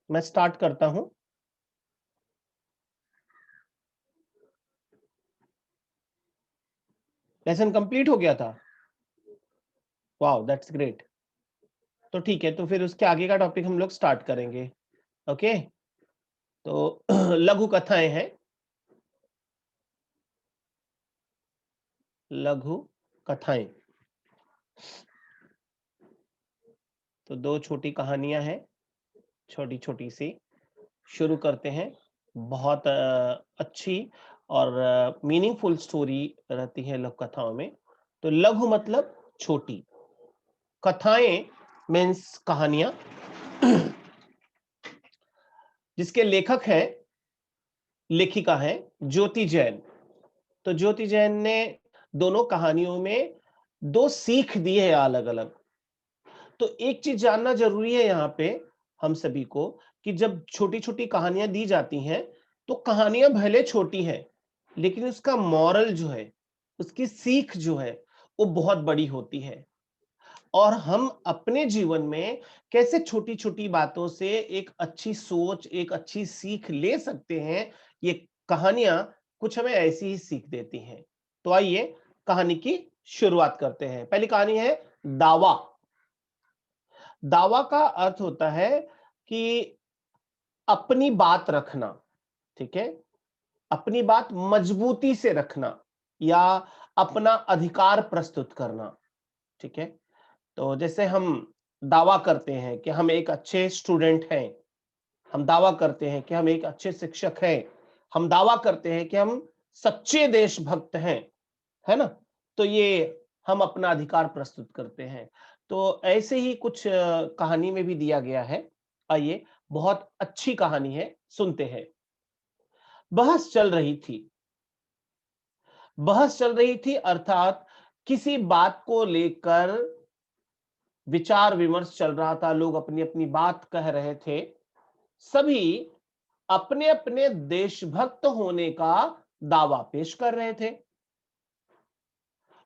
मैं स्टार्ट करता हूं। लेसन कंप्लीट हो गया था। Wow, that's great. तो ठीक है, तो फिर उसके आगे का टॉपिक हम लोग स्टार्ट करेंगे। ओके, तो लघु कथाएं हैं। लघु कथाएं, तो दो छोटी कहानियां हैं, छोटी छोटी सी। शुरू करते हैं। बहुत अच्छी और मीनिंगफुल स्टोरी रहती है लघु कथाओं में। तो लघु मतलब छोटी, कथाएं मीन्स कहानियां, जिसके लेखक हैं, लेखिका है ज्योति जैन। तो ज्योति जैन ने दोनों कहानियों में दो सीख दी है अलग अलग। तो एक चीज जानना जरूरी है यहाँ पे हम सभी को, कि जब छोटी छोटी कहानियां दी जाती हैं तो कहानियां भले छोटी हैं, लेकिन उसका मॉरल जो है, उसकी सीख जो है, वो बहुत बड़ी होती है। और हम अपने जीवन में कैसे छोटी छोटी बातों से एक अच्छी सोच, एक अच्छी सीख ले सकते हैं, ये कहानियां कुछ हमें ऐसी ही सीख देती हैं। तो आइए कहानी की शुरुआत करते हैं। पहली कहानी है दावा। दावा का अर्थ होता है कि अपनी बात रखना। ठीक है, अपनी बात मजबूती से रखना या अपना अधिकार प्रस्तुत करना। ठीक है, तो जैसे हम दावा करते हैं कि हम एक अच्छे स्टूडेंट हैं, हम दावा करते हैं कि हम एक अच्छे शिक्षक हैं, हम दावा करते हैं कि हम सच्चे देशभक्त हैं, है ना। तो ये हम अपना अधिकार प्रस्तुत करते हैं। तो ऐसे ही कुछ कहानी में भी दिया गया है। आइए, बहुत अच्छी कहानी है, सुनते हैं। बहस चल रही थी। बहस चल रही थी अर्थात किसी बात को लेकर विचार विमर्श चल रहा था, लोग अपनी अपनी बात कह रहे थे। सभी अपने अपने देशभक्त होने का दावा पेश कर रहे थे।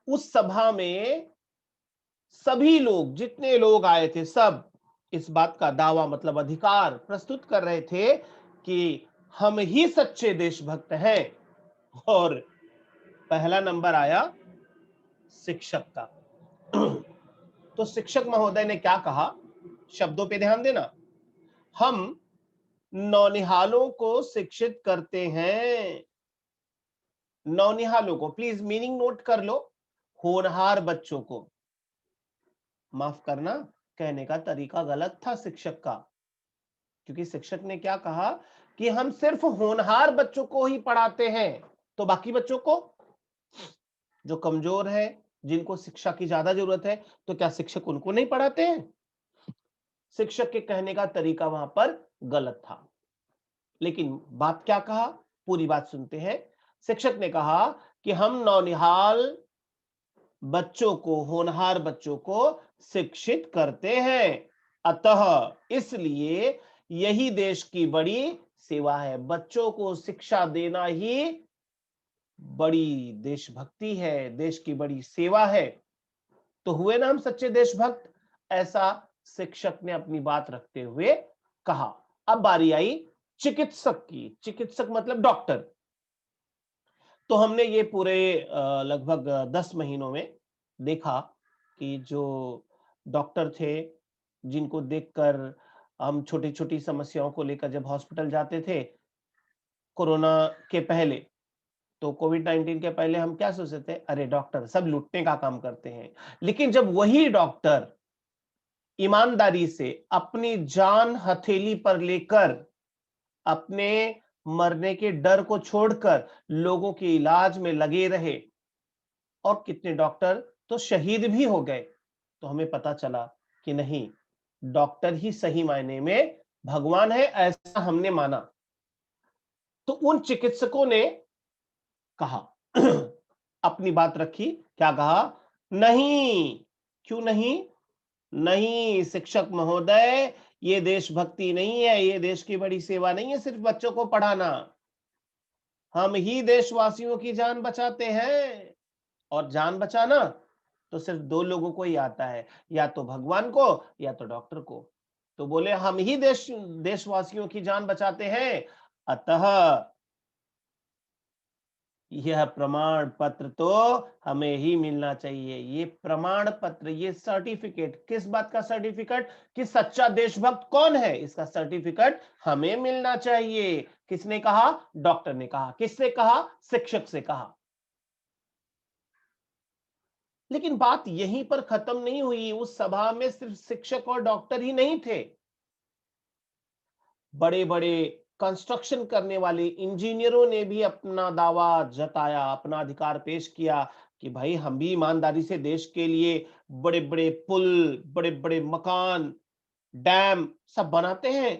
उस सभा में सभी लोग, जितने लोग आए थे, सब इस बात का दावा मतलब अधिकार प्रस्तुत कर रहे थे कि हम ही सच्चे देशभक्त हैं। और पहला नंबर आया शिक्षक का। तो शिक्षक महोदय ने क्या कहा, शब्दों पे ध्यान देना। हम नौनिहालों को शिक्षित करते हैं। नौनिहालों को, प्लीज मीनिंग नोट कर लो। होनहार बच्चों को। माफ करना, कहने का तरीका गलत था शिक्षक का, क्योंकि शिक्षक ने क्या कहा कि हम सिर्फ होनहार बच्चों को ही पढ़ाते हैं। तो बाकी बच्चों को, जो कमजोर है, जिनको शिक्षा की ज्यादा जरूरत है, तो क्या शिक्षक उनको नहीं पढ़ाते हैं? शिक्षक के कहने का तरीका वहां पर गलत था। लेकिन बात क्या कहा, पूरी बात सुनते हैं। शिक्षक ने कहा कि हम नौनिहाल बच्चों को, होनहार बच्चों को शिक्षित करते हैं। अतः इसलिए यही देश की बड़ी सेवा है। बच्चों को शिक्षा देना ही बड़ी देशभक्ति है, देश की बड़ी सेवा है। तो हुए ना हम सच्चे देशभक्त, ऐसा शिक्षक ने अपनी बात रखते हुए कहा। अब बारी आई चिकित्सक की। चिकित्सक मतलब डॉक्टर। तो हमने ये पूरे लगभग 10 महीनों में देखा कि जो डॉक्टर थे, जिनको देखकर हम छोटी छोटी समस्याओं को लेकर जब हॉस्पिटल जाते थे कोरोना के पहले, तो कोविड-19 के पहले हम क्या सोचते थे, अरे डॉक्टर सब लूटने का काम करते हैं। लेकिन जब वही डॉक्टर ईमानदारी से अपनी जान हथेली पर लेकर, अपने मरने के डर को छोड़कर लोगों के इलाज में लगे रहे, और कितने डॉक्टर तो शहीद भी हो गए, तो हमें पता चला कि नहीं, डॉक्टर ही सही मायने में भगवान है, ऐसा हमने माना। तो उन चिकित्सकों ने कहा, अपनी बात रखी। क्या कहा, नहीं। क्यों नहीं? नहीं शिक्षक महोदय, ये देशभक्ति नहीं है, ये देश की बड़ी सेवा नहीं है सिर्फ बच्चों को पढ़ाना। हम ही देशवासियों की जान बचाते हैं। और जान बचाना तो सिर्फ दो लोगों को ही आता है, या तो भगवान को या तो डॉक्टर को। तो बोले हम ही देशवासियों की जान बचाते हैं, अतः यह प्रमाण पत्र तो हमें ही मिलना चाहिए। ये प्रमाण पत्र, ये सर्टिफिकेट, किस बात का सर्टिफिकेट? कि सच्चा देशभक्त कौन है, इसका सर्टिफिकेट हमें मिलना चाहिए। किसने कहा? डॉक्टर ने कहा। किससे कहा? शिक्षक से कहा। लेकिन बात यहीं पर खत्म नहीं हुई। उस सभा में सिर्फ शिक्षक और डॉक्टर ही नहीं थे, बड़े बड़े कंस्ट्रक्शन करने वाले इंजीनियरों ने भी अपना दावा जताया, अपना अधिकार पेश किया कि भाई हम भी ईमानदारी से देश के लिए बड़े बड़े पुल, बड़े बड़े मकान, डैम सब बनाते हैं,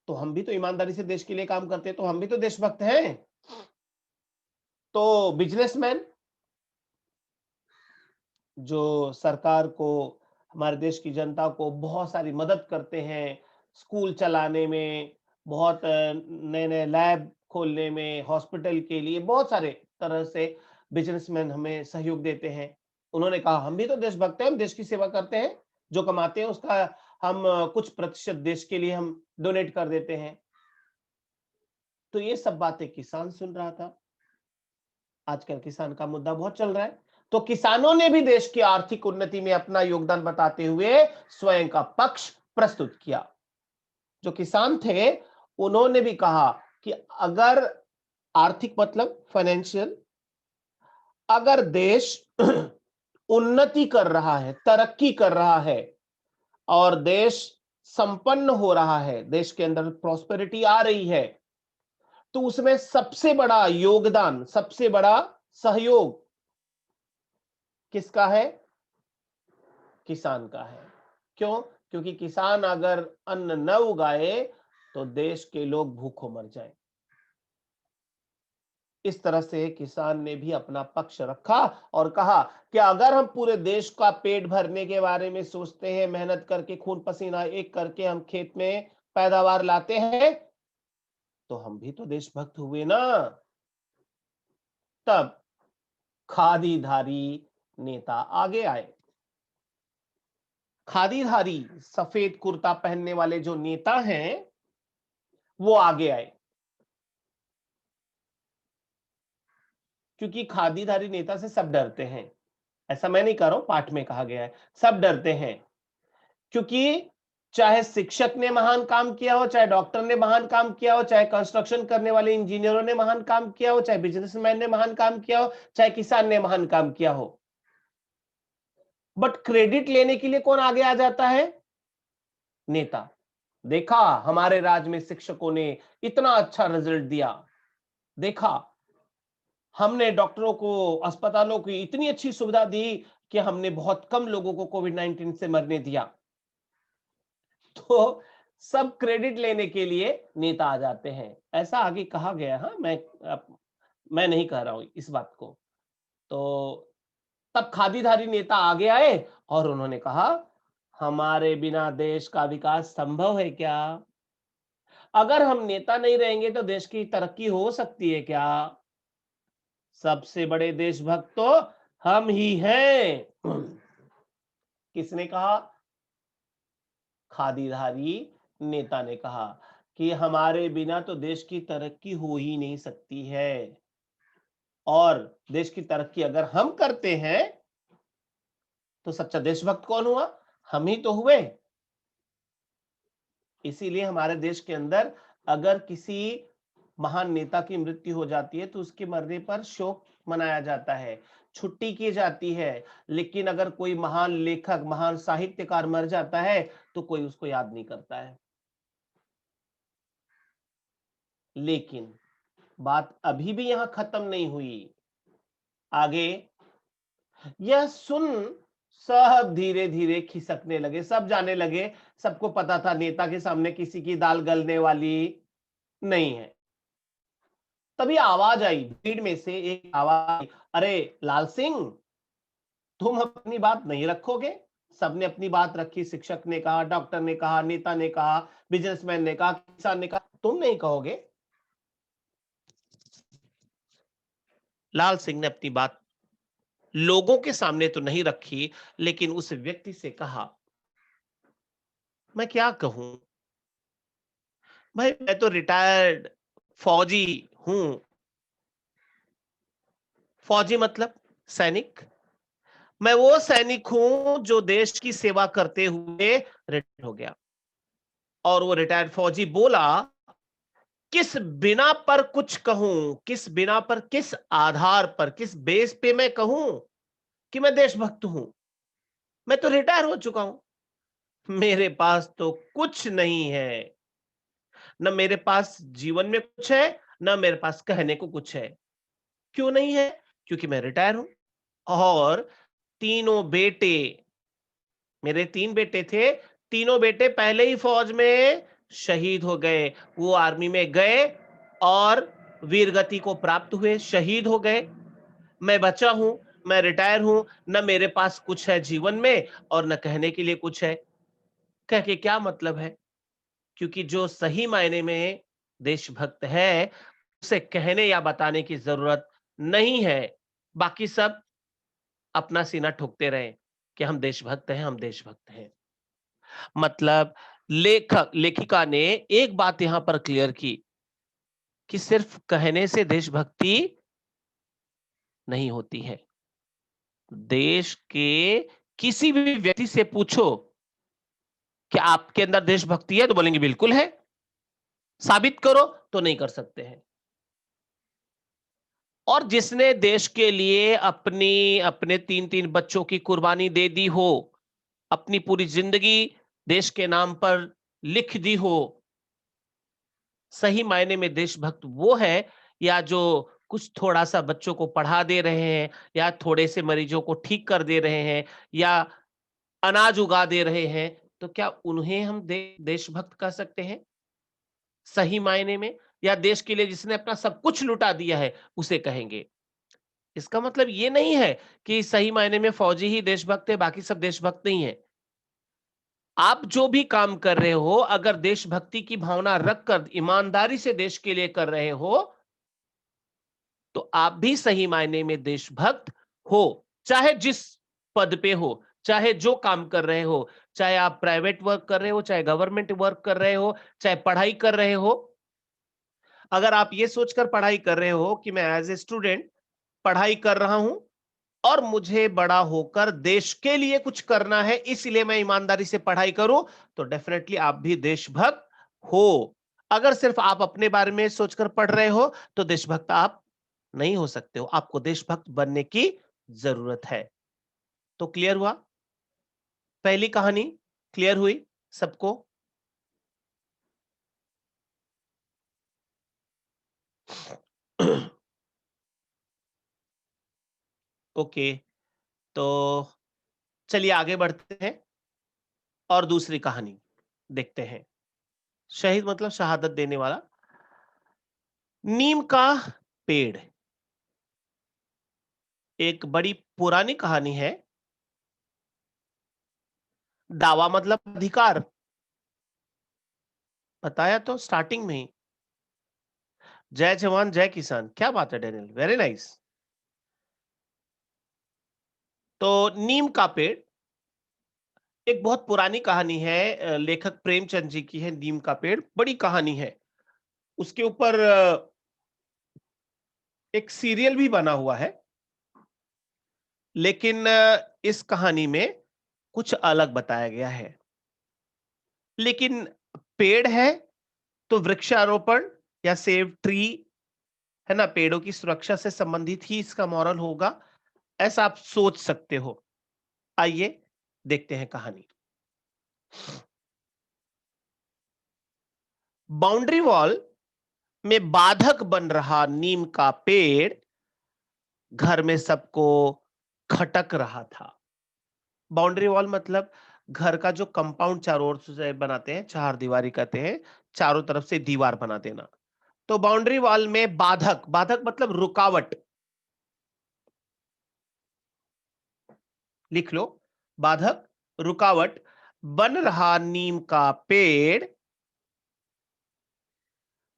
तो हम भी तो ईमानदारी से देश के लिए काम करते हैं, तो हम भी तो देशभक्त हैं। तो बिजनेसमैन जो सरकार को, हमारे देश की जनता को बहुत सारी मदद करते हैं, स्कूल चलाने में, बहुत नए नए लैब खोलने में, हॉस्पिटल के लिए बहुत सारे तरह से बिजनेसमैन हमें सहयोग देते हैं। उन्होंने कहा हम भी तो देशभक्त हैं, हम देश की सेवा करते हैं, जो कमाते हैं उसका हम कुछ प्रतिशत देश के लिए हम डोनेट कर देते हैं। तो ये सब बातें किसान सुन रहा था। आजकल किसान का मुद्दा बहुत चल रहा है, तो किसानों ने भी देश की आर्थिक उन्नति में अपना योगदान बताते हुए स्वयं का पक्ष प्रस्तुत किया। जो किसान थे उन्होंने भी कहा कि अगर आर्थिक मतलब फाइनेंशियल, अगर देश उन्नति कर रहा है, तरक्की कर रहा है और देश संपन्न हो रहा है, देश के अंदर प्रॉस्पेरिटी आ रही है, तो उसमें सबसे बड़ा योगदान, सबसे बड़ा सहयोग किसका है? किसान का है। क्यों? क्योंकि किसान अगर अन्न न उगाए तो देश के लोग भूखों मर जाएं। इस तरह से किसान ने भी अपना पक्ष रखा और कहा कि अगर हम पूरे देश का पेट भरने के बारे में सोचते हैं, मेहनत करके खून पसीना एक करके हम खेत में पैदावार लाते हैं, तो हम भी तो देशभक्त हुए ना। तब खादीधारी नेता आगे आए। खादीधारी सफेद कुर्ता पहनने वाले जो नेता हैं वो आगे आए, क्योंकि खादीधारी नेता से सब डरते हैं। ऐसा मैं नहीं कह रहा हूं, पाठ में कहा गया है, सब डरते हैं। क्योंकि चाहे शिक्षक ने महान काम किया हो, चाहे डॉक्टर ने महान काम किया हो, चाहे कंस्ट्रक्शन करने वाले इंजीनियरों ने महान काम किया हो, चाहे बिजनेसमैन ने महान काम किया हो, चाहे किसान ने महान काम किया हो, बट क्रेडिट लेने के लिए कौन आगे आ जाता है? नेता। देखा हमारे राज्य में शिक्षकों ने इतना अच्छा रिजल्ट दिया, देखा हमने डॉक्टरों को, अस्पतालों की इतनी अच्छी सुविधा दी कि हमने बहुत कम लोगों को कोविड-19 से मरने दिया। तो सब क्रेडिट लेने के लिए नेता आ जाते हैं, ऐसा आगे कहा गया। हाँ, मैं नहीं कह रहा हूं इस बात को। तो तब खादीधारी नेता आगे आए और उन्होंने कहा हमारे बिना देश का विकास संभव है क्या? अगर हम नेता नहीं रहेंगे तो देश की तरक्की हो सकती है क्या? सबसे बड़े देशभक्त तो हम ही हैं। किसने कहा? खादीधारी नेता ने कहा कि हमारे बिना तो देश की तरक्की हो ही नहीं सकती है, और देश की तरक्की अगर हम करते हैं तो सच्चा देशभक्त कौन हुआ? हम ही तो हुए। इसीलिए हमारे देश के अंदर अगर किसी महान नेता की मृत्यु हो जाती है तो उसके मरने पर शोक मनाया जाता है, छुट्टी की जाती है। लेकिन अगर कोई महान लेखक, महान साहित्यकार मर जाता है तो कोई उसको याद नहीं करता है। लेकिन बात अभी भी यहां खत्म नहीं हुई। आगे यह सुन सब धीरे धीरे खिसकने लगे, सब जाने लगे, सबको पता था नेता के सामने किसी की दाल गलने वाली नहीं है। तभी आवाज आई, भीड़ में से एक आवाज आई, अरे लाल सिंह, तुम अपनी बात नहीं रखोगे? सबने अपनी बात रखी, शिक्षक ने कहा, डॉक्टर ने कहा, नेता ने कहा, बिजनेसमैन ने कहा, किसान ने कहा, तुम नहीं कहोगे? लाल सिंह ने अपनी बात लोगों के सामने तो नहीं रखी, लेकिन उस व्यक्ति से कहा मैं क्या कहूं भाई, मैं तो रिटायर्ड फौजी हूं। फौजी मतलब सैनिक। मैं वो सैनिक हूं जो देश की सेवा करते हुए रिटायर हो गया। और वो रिटायर्ड फौजी बोला, किस बिना पर कुछ कहूं, किस बिना पर, किस आधार पर, किस बेस पे मैं कहूं कि मैं देशभक्त हूं। मैं तो रिटायर हो चुका हूं। मेरे पास तो कुछ नहीं है। न मेरे पास जीवन में कुछ है, न मेरे पास कहने को कुछ है। क्यों नहीं है? क्योंकि मैं रिटायर हूं। और तीनों बेटे, मेरे 3 बेटे थे, तीनों बेटे पहले ही फौज में शहीद हो गए। वो आर्मी में गए और वीरगति को प्राप्त हुए, शहीद हो गए। मैं बचा हूं, मैं रिटायर हूं, न मेरे पास कुछ है जीवन में और न कहने के लिए कुछ है। कह के क्या मतलब है? क्योंकि जो सही मायने में देशभक्त है, उसे कहने या बताने की जरूरत नहीं है। बाकी सब अपना सीना ठोकते रहे कि हम देशभक्त हैं, हम देशभक्त हैं। मतलब लेखिका ने एक बात यहां पर क्लियर की कि सिर्फ कहने से देशभक्ति नहीं होती है। देश के किसी भी व्यक्ति से पूछो कि आपके अंदर देशभक्ति है, तो बोलेंगे बिल्कुल है। साबित करो, तो नहीं कर सकते हैं। और जिसने देश के लिए अपने 3-3 बच्चों की कुर्बानी दे दी हो, अपनी पूरी जिंदगी देश के नाम पर लिख दी हो, सही मायने में देशभक्त वो है, या जो कुछ थोड़ा-सा बच्चों को पढ़ा दे रहे हैं, या थोड़े से मरीजों को ठीक कर दे रहे हैं, या अनाज उगा दे रहे हैं, तो क्या उन्हें हम देशभक्त कह सकते हैं? सही मायने में? या देश के लिए जिसने अपना सब कुछ लुटा दिया है, उसे कहेंगे? इसका मतलब ये नहीं है कि सही मायने में फौजी ही देशभक्त है, बाकी सब देशभक्त नहीं है। आप जो भी काम कर रहे हो, अगर देशभक्ति की भावना रखकर ईमानदारी से देश के लिए कर रहे हो, तो आप भी सही मायने में देशभक्त हो। चाहे जिस पद पे हो, चाहे जो काम कर रहे हो, चाहे आप प्राइवेट वर्क कर रहे हो, चाहे गवर्नमेंट वर्क कर रहे हो, चाहे पढ़ाई कर रहे हो। अगर आप ये सोचकर पढ़ाई कर रहे हो कि मैं एज ए स्टूडेंट पढ़ाई कर रहा हूं और मुझे बड़ा होकर देश के लिए कुछ करना है, इसलिए मैं ईमानदारी से पढ़ाई करूं, तो डेफिनेटली आप भी देशभक्त हो। अगर सिर्फ आप अपने बारे में सोचकर पढ़ रहे हो, तो देशभक्त आप नहीं हो सकते हो। आपको देशभक्त बनने की जरूरत है। तो क्लियर हुआ? पहली कहानी क्लियर हुई सबको? ओके, तो चलिए आगे बढ़ते हैं और दूसरी कहानी देखते हैं। शहीद मतलब शहादत देने वाला। नीम का पेड़ एक बड़ी पुरानी कहानी है। दावा मतलब अधिकार, बताया तो स्टार्टिंग में ही। जय जवान जय किसान, क्या बात है डेनियल, वेरी नाइस। तो नीम का पेड़ एक बहुत पुरानी कहानी है, लेखक प्रेमचंद जी की है। नीम का पेड़ बड़ी कहानी है। उसके ऊपर एक सीरियल भी बना हुआ है। लेकिन इस कहानी में कुछ अलग बताया गया है। लेकिन पेड़ है तो वृक्षारोपण या सेव ट्री, है ना, पेड़ों की सुरक्षा से संबंधित ही इसका मॉरल होगा, ऐसा आप सोच सकते हो। आइए देखते हैं कहानी। बाउंड्री वॉल में बाधक बन रहा नीम का पेड़ घर में सबको खटक रहा था। बाउंड्री वॉल मतलब घर का जो कंपाउंड चारों ओर से बनाते हैं, चार दीवारी कहते हैं, चारों तरफ से दीवार बना देना। तो बाउंड्री वॉल में बाधक, बाधक मतलब रुकावट, लिख लो, बाधक रुकावट बन रहा नीम का पेड़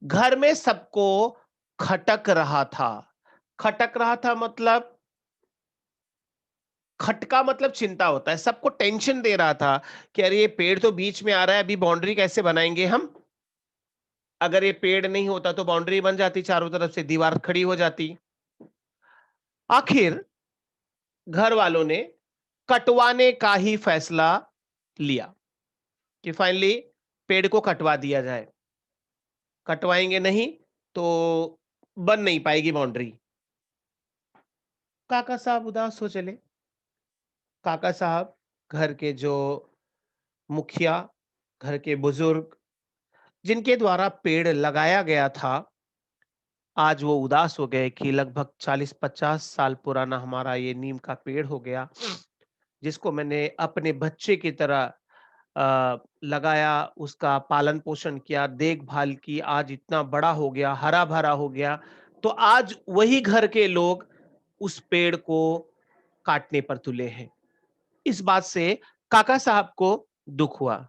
घर में सबको खटक रहा था। खटक रहा था मतलब खटका मतलब चिंता होता है, सबको टेंशन दे रहा था कि अरे ये पेड़ तो बीच में आ रहा है, अभी बाउंड्री कैसे बनाएंगे हम। अगर ये पेड़ नहीं होता तो बाउंड्री बन जाती, चारों तरफ से दीवार खड़ी हो जाती। आखिर घर वालों ने कटवाने का ही फैसला लिया कि फाइनली पेड़ को कटवा दिया जाए। कटवाएंगे नहीं तो बन नहीं पाएगी बाउंड्री। काका साहब उदास हो चले। काका साहब घर के जो मुखिया, घर के बुजुर्ग, जिनके द्वारा पेड़ लगाया गया था, आज वो उदास हो गए कि लगभग 40-50 साल पुराना हमारा ये नीम का पेड़ हो गया, जिसको मैंने अपने बच्चे की तरह लगाया, उसका पालन पोषण किया, देखभाल की, आज इतना बड़ा हो गया, हरा भरा हो गया। तो आज वही घर के लोग उस पेड़ को काटने पर तुले हैं। इस बात से काका साहब को दुख हुआ।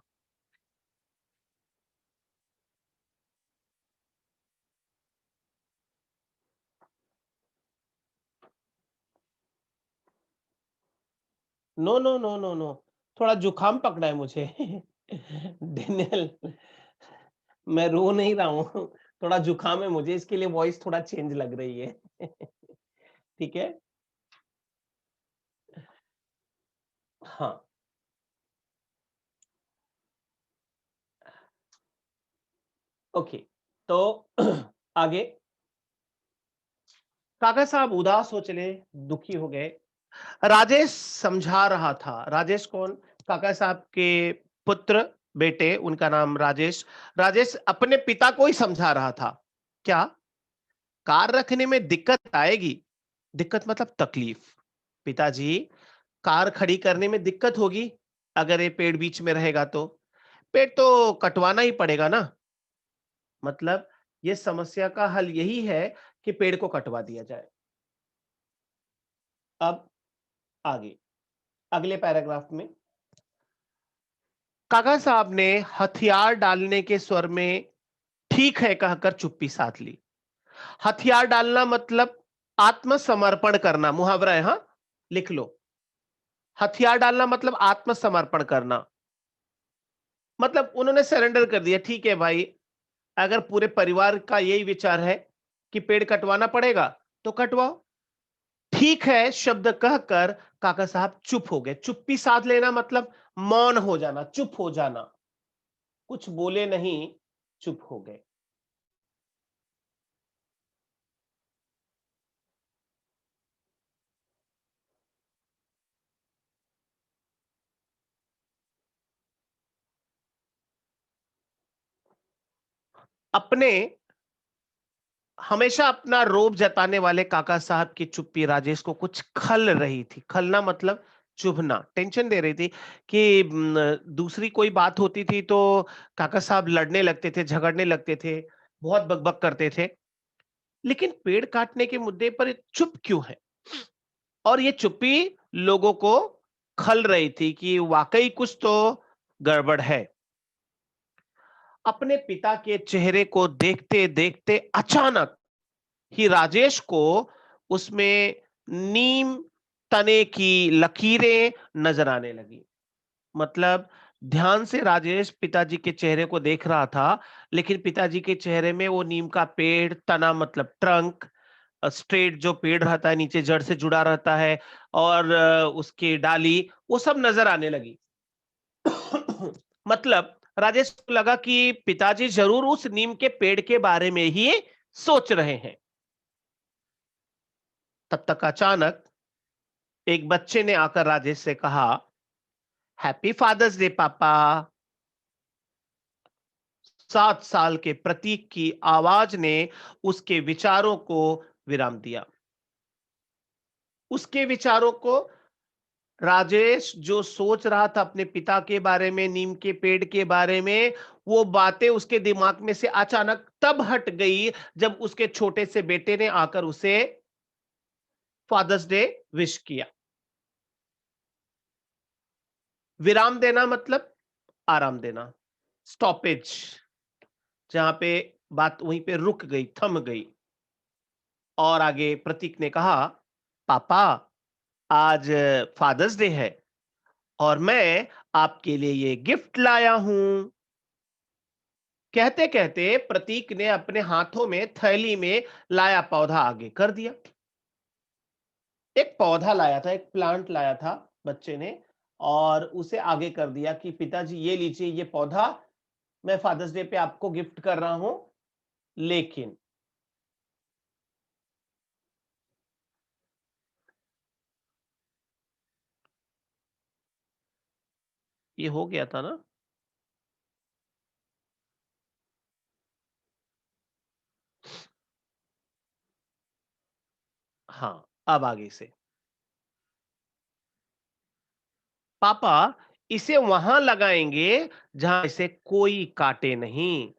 No no no no no, थोड़ा जुकाम पकड़ा है मुझे। डेनियल, मैं रो नहीं रहा हूँ, थोड़ा जुकाम है मुझे, इसके लिए वॉइस थोड़ा चेंज लग रही है। ठीक है। हाँ। ओके। तो आगे काका साहब उदास हो चले, दुखी हो गए। राजेश समझा रहा था। राजेश कौन? काका साहब के पुत्र, बेटे, उनका नाम राजेश। राजेश अपने पिता को ही समझा रहा था। क्या? कार रखने में दिक्कत आएगी। दिक्कत मतलब तकलीफ। पिताजी, कार खड़ी करने में दिक्कत होगी अगर ये पेड़ बीच में रहेगा तो। पेड़ तो कटवाना ही पड़ेगा ना। मतलब ये समस्या का हल यही है कि पेड़ को कटवा दिया जाए। अब आगे अगले पैराग्राफ में काका साहब ने हथियार डालने के स्वर में ठीक है कहकर चुप्पी साध ली। हथियार डालना मतलब आत्मसमर्पण करना, मुहावरा है, हाँ, लिख लो। हथियार डालना मतलब आत्मसमर्पण करना। मतलब उन्होंने सरेंडर कर दिया, ठीक है भाई, अगर पूरे परिवार का यही विचार है कि पेड़ कटवाना पड़ेगा तो कटवाओ। ठीक है शब्द कहकर काका साहब चुप हो गए। चुप्पी साध लेना मतलब मौन हो जाना, चुप हो जाना। कुछ बोले नहीं, चुप हो गए। अपने हमेशा अपना रोब जताने वाले काका साहब की चुप्पी राजेश को कुछ खल रही थी। खलना मतलब चुभना, टेंशन दे रही थी कि दूसरी कोई बात होती थी तो काका साहब लड़ने लगते थे, झगड़ने लगते थे, बहुत बकबक करते थे। लेकिन पेड़ काटने के मुद्दे पर ये चुप क्यों है? और ये चुप्पी लोगों को खल रही थी कि वाकई कुछ तो गड़बड़ है। अपने पिता के चेहरे को देखते देखते अचानक ही राजेश को उसमें नीम तने की लकीरें नजर आने लगी। मतलब ध्यान से राजेश पिताजी के चेहरे को देख रहा था, लेकिन पिताजी के चेहरे में वो नीम का पेड़, तना मतलब ट्रंक, स्ट्रेट जो पेड़ रहता है नीचे जड़ से जुड़ा रहता है, और उसकी डाली, वो सब नजर आने लगी। मतलब राजेश को लगा कि पिताजी जरूर उस नीम के पेड़ के बारे में ही सोच रहे हैं। तब तक अचानक एक बच्चे ने आकर राजेश से कहा, हैप्पी फादर्स डे पापा। 7 साल के प्रतीक की आवाज ने उसके विचारों को विराम दिया। उसके विचारों को, राजेश जो सोच रहा था अपने पिता के बारे में, नीम के पेड़ के बारे में, वो बातें उसके दिमाग में से अचानक तब हट गई जब उसके छोटे से बेटे ने आकर उसे फादर्स डे विश किया। विराम देना मतलब आराम देना, स्टॉपेज, जहां पे बात वहीं पे रुक गई, थम गई। और आगे प्रतीक ने कहा, पापा, आज फादर्स डे है और मैं आपके लिए ये गिफ्ट लाया हूं। कहते कहते प्रतीक ने अपने हाथों में थैली में लाया पौधा आगे कर दिया। एक पौधा लाया था, एक प्लांट लाया था बच्चे ने, और उसे आगे कर दिया कि पिताजी ये लीजिए, ये पौधा मैं फादर्स डे पे आपको गिफ्ट कर रहा हूं। लेकिन ये हो गया था ना। हाँ, अब आगे से पापा इसे वहां लगाएंगे जहां इसे कोई काटे नहीं।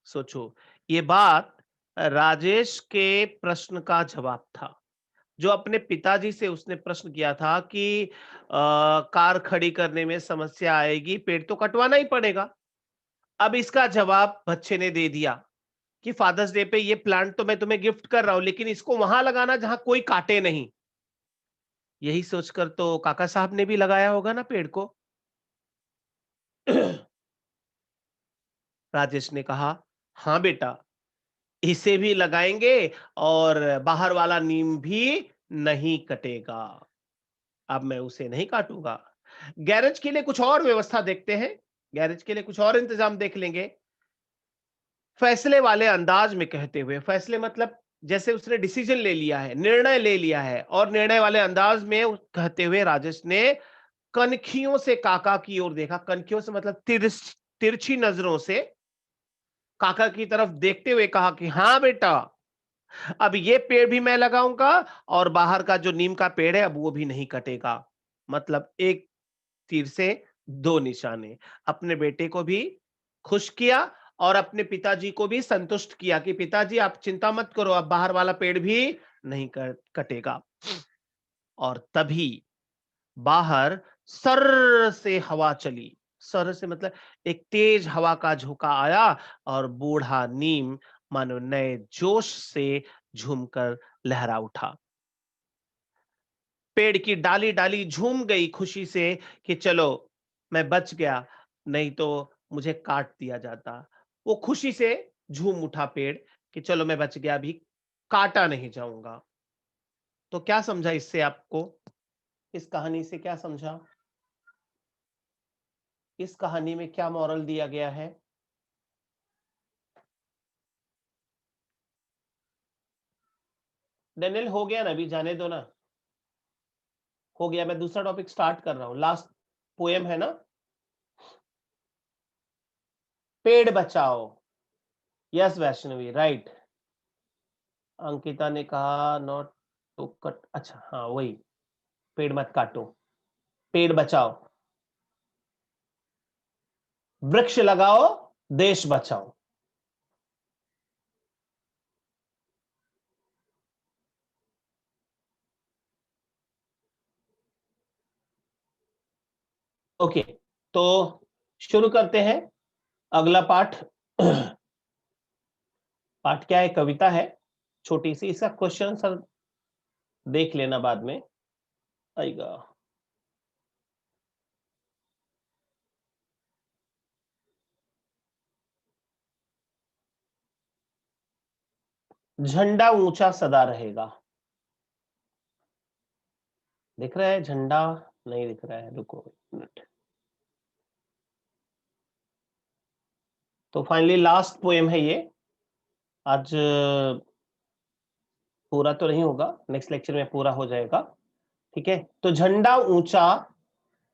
सोचो, ये बात राजेश के प्रश्न का जवाब था, जो अपने पिताजी से उसने प्रश्न किया था कि कार खड़ी करने में समस्या आएगी, पेड़ तो कटवाना ही पड़ेगा। अब इसका जवाब बच्चे ने दे दिया कि फादर्स डे पे ये प्लांट तो मैं तुम्हें गिफ्ट कर रहा हूं, लेकिन इसको वहां लगाना जहां कोई काटे नहीं। यही सोचकर तो काका साहब ने भी लगाया होगा ना पेड़ को। राजेश ने कहा, हाँ बेटा, इसे भी लगाएंगे और बाहर वाला नीम भी नहीं कटेगा। अब मैं उसे नहीं काटूंगा। गैरेज के लिए कुछ और व्यवस्था देखते हैं, गैरेज के लिए कुछ और इंतजाम देख लेंगे। फैसले वाले अंदाज में कहते हुए, फैसले मतलब जैसे उसने डिसीजन ले लिया है, निर्णय ले लिया है, और निर्णय वाले अंदाज में कहते हुए राजेश ने कनखियों से काका की ओर देखा। कनखियों से मतलब तिरछी नजरों से काका की तरफ देखते हुए कहा कि हाँ बेटा, अब ये पेड़ भी मैं लगाऊंगा और बाहर का जो नीम का पेड़ है अब वो भी नहीं कटेगा। मतलब एक तीर से दो निशाने। अपने बेटे को भी खुश किया और अपने पिताजी को भी संतुष्ट किया कि पिताजी आप चिंता मत करो, अब बाहर वाला पेड़ भी नहीं कटेगा। और तभी बाहर सर्र से हवा चली। सर्र से मतलब एक तेज हवा का झोंका आया और बूढ़ा नीम मानो नए जोश से झूमकर लहरा उठा। पेड़ की डाली डाली झूम गई खुशी से कि चलो मैं बच गया, नहीं तो मुझे काट दिया जाता। वो खुशी से झूम उठा पेड़ कि चलो मैं बच गया, अभी काटा नहीं जाऊंगा। तो क्या समझा इससे आपको? इस कहानी से क्या समझा? इस कहानी में क्या मॉरल दिया गया है? डेनियल हो गया ना, अभी जाने दो ना। हो गया, मैं दूसरा टॉपिक स्टार्ट कर रहा हूं। लास्ट पोएम है ना, पेड़ बचाओ। Yes Vaishnavi, right. अंकिता ने कहा नॉट टू कट, अच्छा हाँ वही, पेड़ मत काटो, पेड़ बचाओ, वृक्ष लगाओ, देश बचाओ। ओके, तो शुरू करते हैं अगला पाठ। पाठ क्या है? कविता है छोटी सी, इसका क्वेश्चन सर देख लेना बाद में आएगा। झंडा ऊंचा सदा रहेगा। दिख रहा है झंडा? नहीं दिख रहा है, रुको एक मिनट। तो फाइनली लास्ट पोएम है ये। आज पूरा तो नहीं होगा, नेक्स्ट लेक्चर में पूरा हो जाएगा। ठीक है, तो झंडा ऊंचा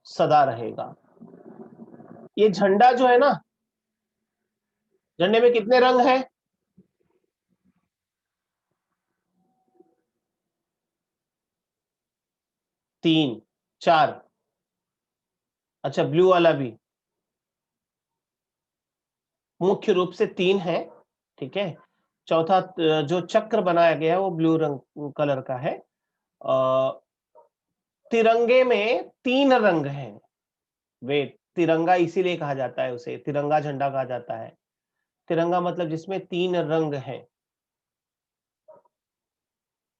सदा रहेगा। ये झंडा जो है ना, झंडे में कितने रंग हैं? तीन, चार, अच्छा ब्लू वाला भी। मुख्य रूप से तीन है, ठीक है। चौथा जो चक्र बनाया गया है वो ब्लू रंग कलर का है। तिरंगे में तीन रंग हैं। वे तिरंगा इसीलिए कहा जाता है, उसे तिरंगा झंडा कहा जाता है। तिरंगा मतलब जिसमें तीन रंग हैं,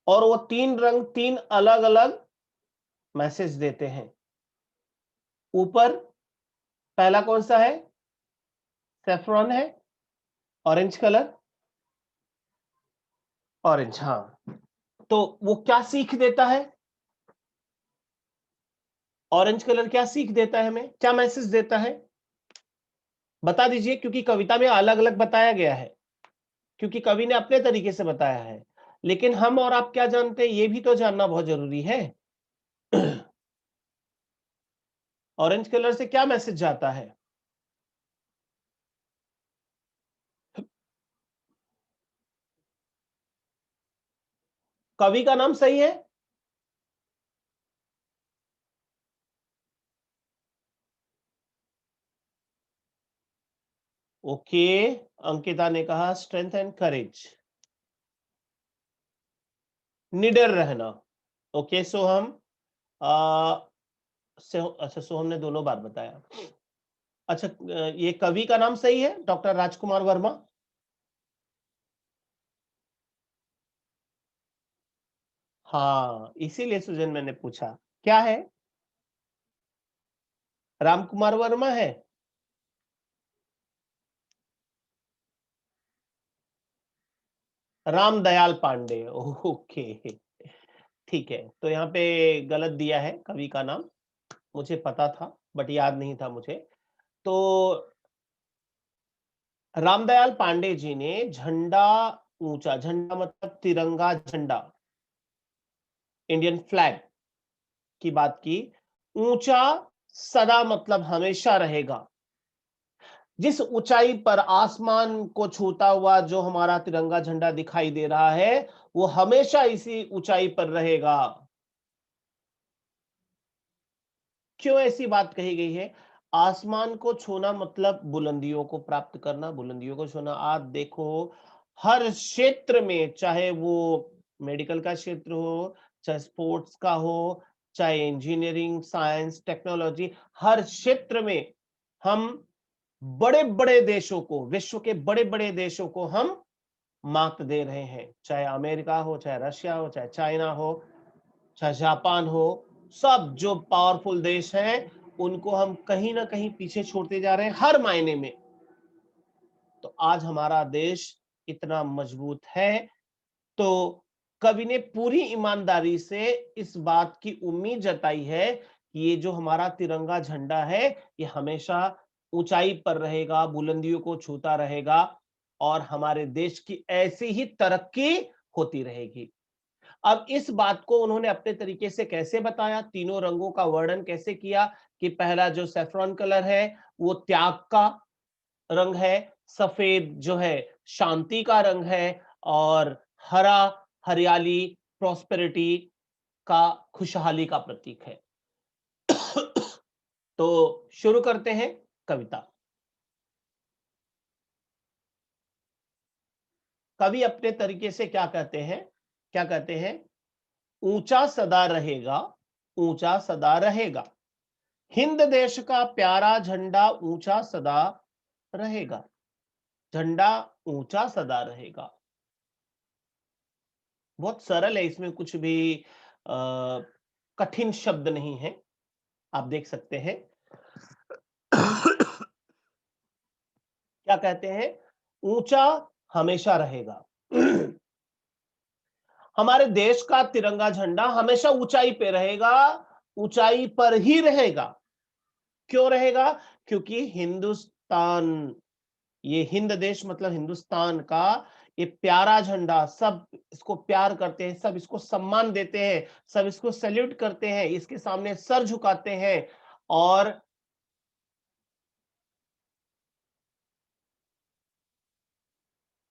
और वो तीन रंग तीन अलग अलग मैसेज देते हैं। ऊपर पहला कौन सा है? सेफ्रॉन है, ऑरेंज कलर, ऑरेंज, हाँ। तो वो क्या सीख देता है? ऑरेंज कलर क्या सीख देता है हमें, क्या मैसेज देता है? बता दीजिए, क्योंकि कविता में अलग अलग बताया गया है, क्योंकि कवि ने अपने तरीके से बताया है, लेकिन हम और आप क्या जानते हैं ये भी तो जानना बहुत जरूरी है। ऑरेंज कलर से क्या मैसेज जाता है? कवि का नाम सही है? ओके, अंकिता ने कहा स्ट्रेंथ एंड करेज, निडर रहना। ओके, सोहम, अच्छा सोहम ने दोनों बार बताया। अच्छा, ये कवि का नाम सही है, डॉक्टर राजकुमार वर्मा? हाँ, इसीलिए सुजन मैंने पूछा क्या है। रामकुमार वर्मा है? रामदयाल पांडे, ओके, ठीक है। तो यहाँ पे गलत दिया है कवि का नाम, मुझे पता था बट याद नहीं था मुझे। तो रामदयाल पांडे जी ने झंडा ऊंचा, झंडा मतलब तिरंगा झंडा, इंडियन फ्लैग की बात की। ऊंचा सदा मतलब हमेशा रहेगा। जिस ऊंचाई पर आसमान को छूता हुआ जो हमारा तिरंगा झंडा दिखाई दे रहा है, वो हमेशा इसी ऊंचाई पर रहेगा। क्यों ऐसी बात कही गई है? आसमान को छूना मतलब बुलंदियों को प्राप्त करना, बुलंदियों को छूना। आप देखो, हर क्षेत्र में, चाहे वो मेडिकल का क्षेत्र हो, चाहे स्पोर्ट्स का हो, चाहे इंजीनियरिंग, साइंस, टेक्नोलॉजी, हर क्षेत्र में हम बड़े बड़े देशों को, विश्व के बड़े बड़े देशों को हम मात दे रहे हैं। चाहे अमेरिका हो, चाहे रशिया हो, चाहे चाइना हो, चाहे जापान हो, सब जो पावरफुल देश हैं उनको हम कहीं ना कहीं पीछे छोड़ते जा रहे हैं हर मायने में। तो आज हमारा देश इतना मजबूत है, तो कवि ने पूरी ईमानदारी से इस बात की उम्मीद जताई है कि ये जो हमारा तिरंगा झंडा है ये हमेशा ऊंचाई पर रहेगा, बुलंदियों को छूता रहेगा, और हमारे देश की ऐसी ही तरक्की होती रहेगी। अब इस बात को उन्होंने अपने तरीके से कैसे बताया, तीनों रंगों का वर्णन कैसे किया, कि पहला जो सैफ्रॉन कलर है वो त्याग का रंग है, सफेद जो है शांति का रंग है, और हरा, हरियाली, प्रॉस्पेरिटी का, खुशहाली का प्रतीक है। तो शुरू करते हैं कविता। कवि अपने तरीके से क्या कहते हैं, क्या कहते हैं? ऊंचा सदा रहेगा, ऊंचा सदा रहेगा, हिंद देश का प्यारा झंडा ऊंचा सदा रहेगा। झंडा ऊंचा सदा रहेगा, बहुत सरल है, इसमें कुछ भी कठिन शब्द नहीं है, आप देख सकते हैं। क्या कहते हैं? ऊंचा हमेशा रहेगा। हमारे देश का तिरंगा झंडा हमेशा ऊंचाई पे रहेगा, ऊंचाई पर ही रहेगा। क्यों रहेगा? क्योंकि हिंदुस्तान, ये हिंद देश मतलब हिंदुस्तान का ये प्यारा झंडा, सब इसको प्यार करते हैं, सब इसको सम्मान देते हैं, सब इसको सैल्यूट करते हैं, इसके सामने सर झुकाते हैं। और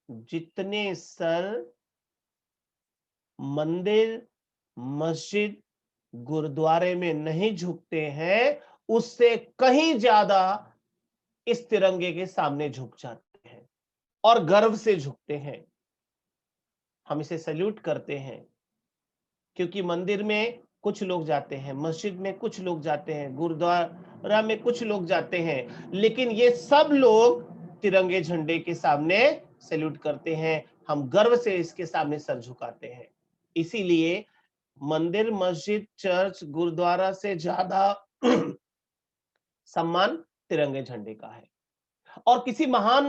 जितने सर मंदिर, मस्जिद, गुरुद्वारे में नहीं झुकते हैं, उससे कहीं ज्यादा इस तिरंगे के सामने झुक जाते हैं, और गर्व से झुकते हैं। हम इसे सैल्यूट करते हैं, क्योंकि मंदिर में कुछ लोग जाते हैं, मस्जिद में कुछ लोग जाते हैं, गुरुद्वारा में कुछ लोग जाते हैं, लेकिन ये सब लोग तिरंगे झंडे के सामने सैल्यूट करते हैं। हम गर्व से इसके सामने सर झुकाते हैं। इसीलिए मंदिर, मस्जिद, चर्च, गुरुद्वारा से ज्यादा सम्मान तिरंगे झंडे का है। और किसी महान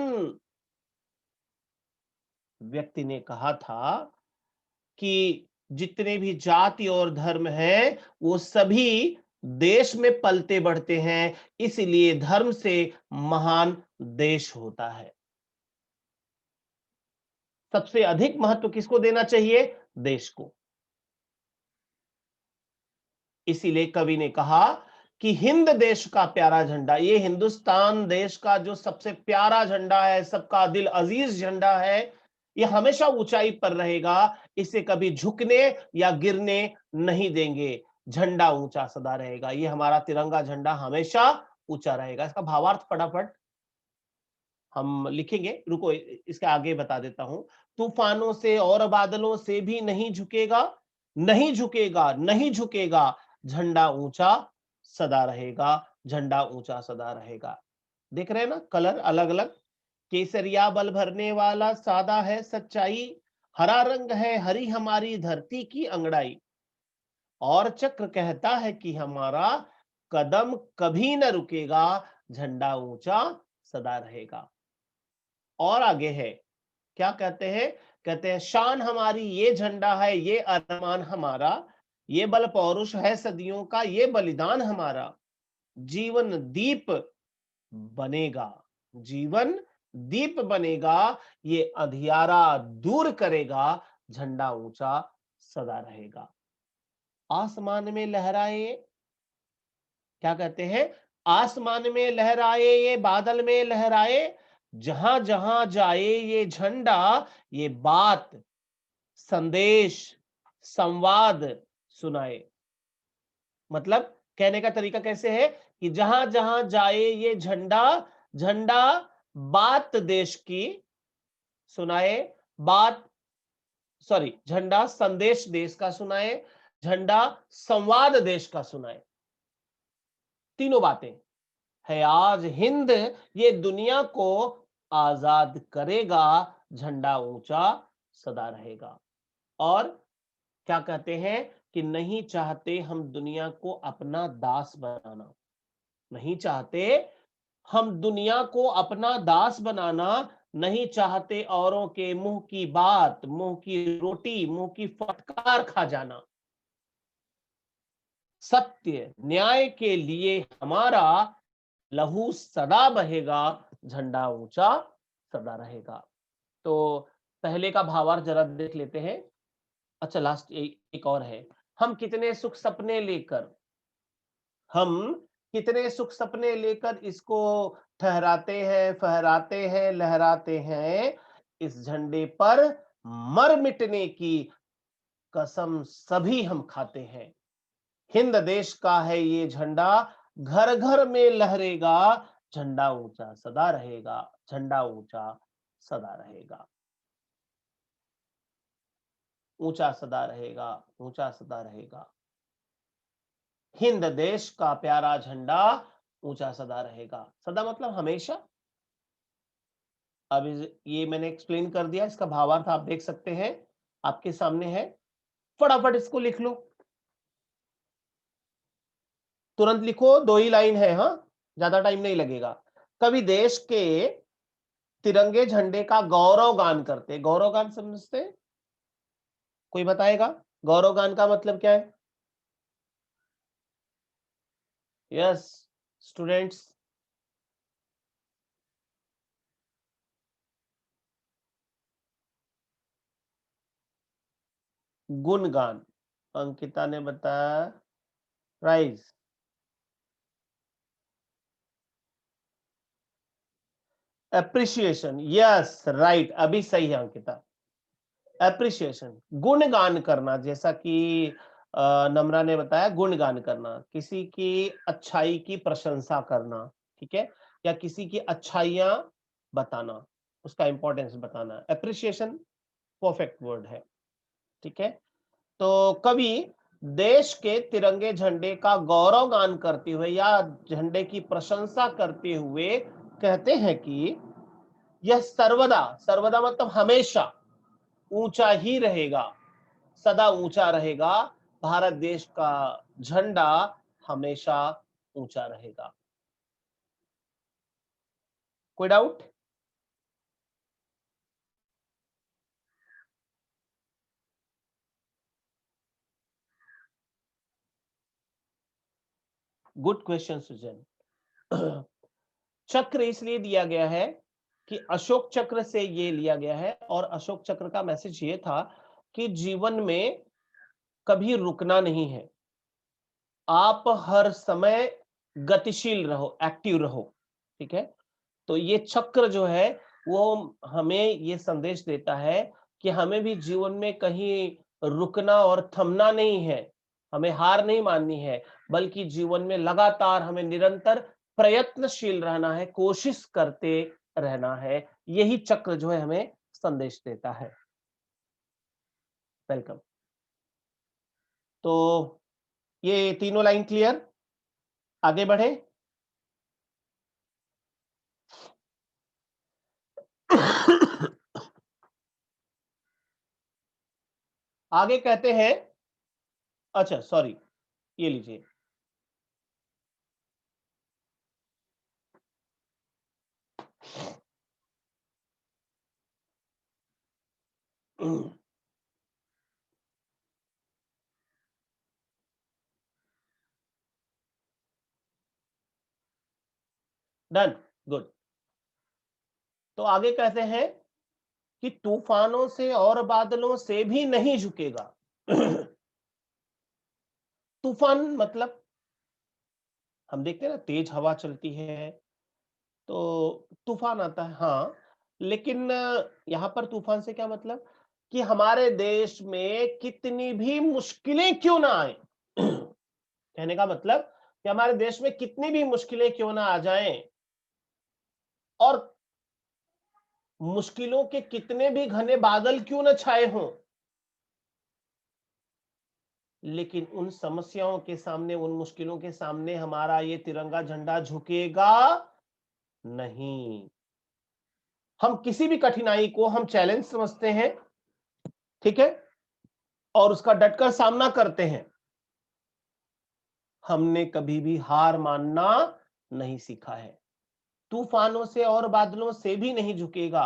व्यक्ति ने कहा था कि जितने भी जाति और धर्म हैं वो सभी देश में पलते बढ़ते हैं, इसलिए धर्म से महान देश होता है। सबसे अधिक महत्व किसको देना चाहिए? देश को। इसीलिए कवि ने कहा कि हिंद देश का प्यारा झंडा, ये हिंदुस्तान देश का जो सबसे प्यारा झंडा है, सबका दिल अजीज झंडा है, ये हमेशा ऊंचाई पर रहेगा, इसे कभी झुकने या गिरने नहीं देंगे। झंडा ऊंचा सदा रहेगा, ये हमारा तिरंगा झंडा हमेशा ऊंचा रहेगा। इसका भावार्थ फटाफट हम लिखेंगे, रुको इसके आगे बता देता हूं। तूफानों से और बादलों से भी नहीं झुकेगा, नहीं झुकेगा, नहीं झुकेगा, झंडा ऊंचा सदा रहेगा, झंडा ऊंचा सदा रहेगा। देख रहे हैं ना, कलर अलग अलग। केसरिया बल भरने वाला सादा है सच्चाई, हरा रंग है हरी हमारी धरती की अंगड़ाई, और चक्र कहता है कि हमारा कदम कभी न रुकेगा, झंडा ऊंचा सदा रहेगा। और आगे है, क्या कहते हैं? कहते हैं शान हमारी ये झंडा है, ये अरमान हमारा, ये बल पौरुष है सदियों का, ये बलिदान हमारा, जीवन दीप बनेगा, जीवन दीप बनेगा, ये अंधियारा दूर करेगा, झंडा ऊंचा सदा रहेगा। आसमान में लहराए, क्या कहते हैं? आसमान में लहराए ये बादल में लहराए, जहां जहां जाए ये झंडा, ये बात संदेश संवाद सुनाए। मतलब कहने का तरीका कैसे है कि जहां जहां जाए ये झंडा, झंडा बात देश की सुनाए, बात सॉरी झंडा संदेश देश का सुनाए, झंडा संवाद देश का सुनाए। तीनों बातें है। आज हिंद ये दुनिया को आजाद करेगा, झंडा ऊंचा सदा रहेगा। और क्या कहते हैं कि नहीं चाहते हम दुनिया को अपना दास बनाना, नहीं चाहते हम दुनिया को अपना दास बनाना, नहीं चाहते औरों के मुंह की बात, मुंह की रोटी, मुंह की फटकार खा जाना। सत्य न्याय के लिए हमारा लहू सदा बहेगा, झंडा ऊंचा सदा रहेगा। तो पहले का भावार्थ जरा देख लेते हैं। अच्छा लास्ट एक और है। हम कितने सुख सपने लेकर, हम कितने सुख सपने लेकर इसको ठहराते हैं, फहराते हैं, लहराते हैं, इस झंडे पर मर मिटने की कसम सभी हम खाते हैं। हिंद देश का है ये झंडा, घर घर में लहरेगा, झंडा ऊंचा सदा रहेगा, झंडा ऊंचा सदा रहेगा, ऊंचा सदा रहेगा, ऊंचा सदा रहेगा। हिंद देश का प्यारा झंडा ऊंचा सदा रहेगा। सदा मतलब हमेशा। अब ये मैंने एक्सप्लेन कर दिया, इसका भावार्थ आप देख सकते हैं, आपके सामने है। फटाफट इसको लिख लो, तुरंत लिखो, 2 ही लाइन है, हाँ ज्यादा टाइम नहीं लगेगा। कवि देश के तिरंगे झंडे का गौरव गान करते। गौरव गान समझते? कोई बताएगा गौरव गान का मतलब क्या है? यस स्टूडेंट्स, गुणगान। अंकिता ने बताया राइज, एप्रिसिएशन, यस राइट, अभी सही है अंकिता। एप्रिसिएशन, गुणगान करना, जैसा कि नम्रा ने बताया, गुणगान करना, किसी की अच्छाई की प्रशंसा करना, ठीक है, या किसी की अच्छाइयां बताना, उसका इंपॉर्टेंस बताना, एप्रिसिएशन परफेक्ट वर्ड है, ठीक है। तो कवि देश के तिरंगे झंडे का गौरव गान करते हुए या झंडे की प्रशंसा करते हुए कहते हैं कि यह सर्वदा, सर्वदा मतलब हमेशा ऊंचा ही रहेगा, सदा ऊंचा रहेगा, भारत देश का झंडा हमेशा ऊंचा रहेगा। कोई डाउट? गुड क्वेश्चन सुजन। चक्र इसलिए दिया गया है कि अशोक चक्र से ये लिया गया है, और अशोक चक्र का मैसेज ये था कि जीवन में कभी रुकना नहीं है, आप हर समय गतिशील रहो, एक्टिव रहो। ठीक है, तो ये चक्र जो है वो हमें ये संदेश देता है कि हमें भी जीवन में कहीं रुकना और थमना नहीं है, हमें हार नहीं माननी है, बल्कि जीवन में लगातार हमें निरंतर प्रयत्नशील रहना है, कोशिश करते रहना है। यही चक्र जो है हमें संदेश देता है। वेलकम। तो ये तीनों लाइन क्लियर? आगे बढ़े। आगे कहते हैं, अच्छा सॉरी, ये लीजिए। Done, good. तो आगे कहते हैं कि तूफानों से और बादलों से भी नहीं झुकेगा। तूफान मतलब हम देखते हैं ना, तेज हवा चलती है तो तूफान आता है, हाँ। लेकिन यहां पर तूफान से क्या मतलब, कि हमारे देश में कितनी भी मुश्किलें क्यों ना आए। कहने का मतलब कि हमारे देश में कितनी भी मुश्किलें क्यों ना आ जाएं, और मुश्किलों के कितने भी घने बादल क्यों न छाए हों, लेकिन उन समस्याओं के सामने, उन मुश्किलों के सामने हमारा ये तिरंगा झंडा झुकेगा नहीं। हम किसी भी कठिनाई को हम चैलेंज समझते हैं, ठीक है, और उसका डटकर सामना करते हैं। हमने कभी भी हार मानना नहीं सीखा है। तूफानों से और बादलों से भी नहीं झुकेगा।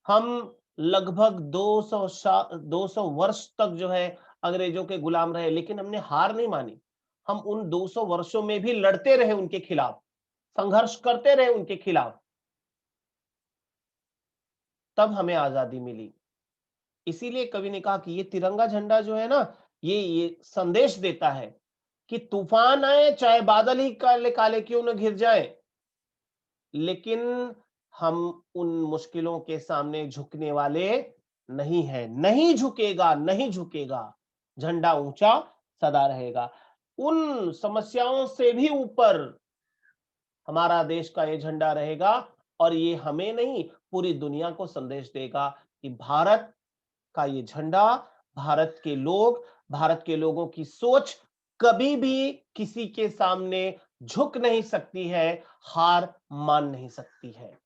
हम लगभग 200 वर्ष तक जो है अंग्रेजों के गुलाम रहे, लेकिन हमने हार नहीं मानी। हम उन 200 वर्षों में भी लड़ते रहे उनके खिलाफ, संघर्ष करते रहे उनके खिलाफ, तब हमें आजादी मिली। इसीलिए कवि ने कहा कि ये तिरंगा झंडा जो है ना, ये संदेश देता है कि तूफान आए, चाहे बादल ही काले काले क्यों न घिर जाए, लेकिन हम उन मुश्किलों के सामने झुकने वाले नहीं है। नहीं झुकेगा, नहीं झुकेगा, झंडा ऊंचा सदा रहेगा। उन समस्याओं से भी ऊपर हमारा देश का ये झंडा रहेगा, और ये हमें नहीं, पूरी दुनिया को संदेश देगा कि भारत का ये झंडा, भारत के लोग, भारत के लोगों की सोच कभी भी किसी के सामने झुक नहीं सकती है, हार मान नहीं सकती है।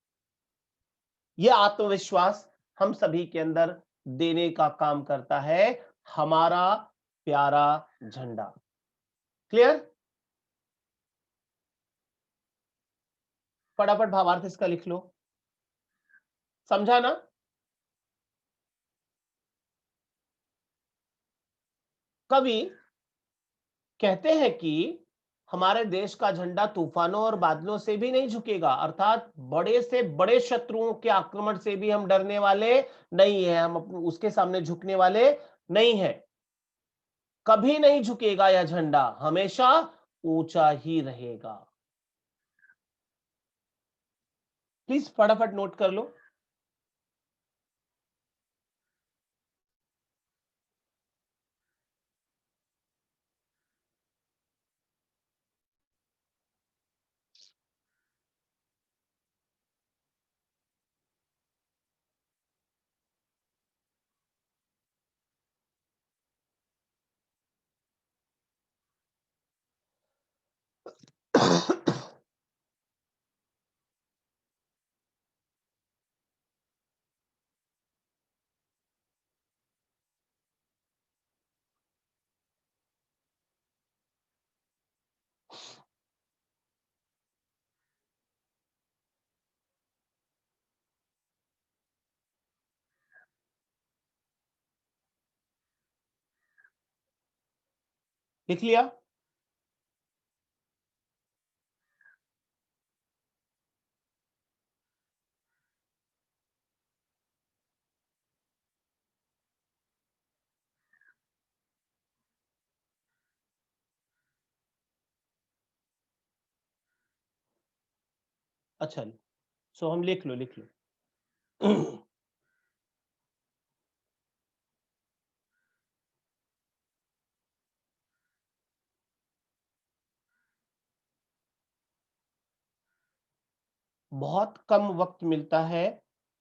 यह आत्मविश्वास हम सभी के अंदर देने का काम करता है हमारा प्यारा झंडा। क्लियर? फटाफट भावार्थ इसका लिख लो। समझा ना? कवि कहते हैं कि हमारे देश का झंडा तूफानों और बादलों से भी नहीं झुकेगा, अर्थात बड़े से बड़े शत्रुओं के आक्रमण से भी हम डरने वाले नहीं है, हम उसके सामने झुकने वाले नहीं है। कभी नहीं झुकेगा यह झंडा, हमेशा ऊंचा ही रहेगा। प्लीज फटाफट नोट कर लो। लिख लिया? अच्छा, सो हम लिख लो, लिख लो। बहुत कम वक्त मिलता है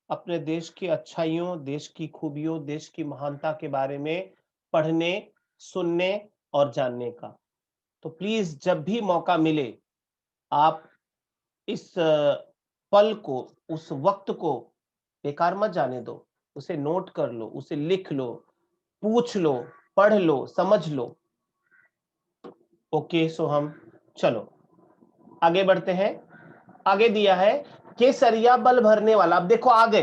अपने देश की अच्छाइयों, देश की खूबियों, देश की महानता के बारे में पढ़ने, सुनने और जानने का। तो प्लीज जब भी मौका मिले, आप इस पल को, उस वक्त को बेकार मत जाने दो। उसे नोट कर लो, उसे लिख लो, पूछ लो, पढ़ लो, समझ लो। ओके, सो हम चलो आगे बढ़ते हैं। आगे दिया है केसरिया बल भरने वाला। अब देखो आगे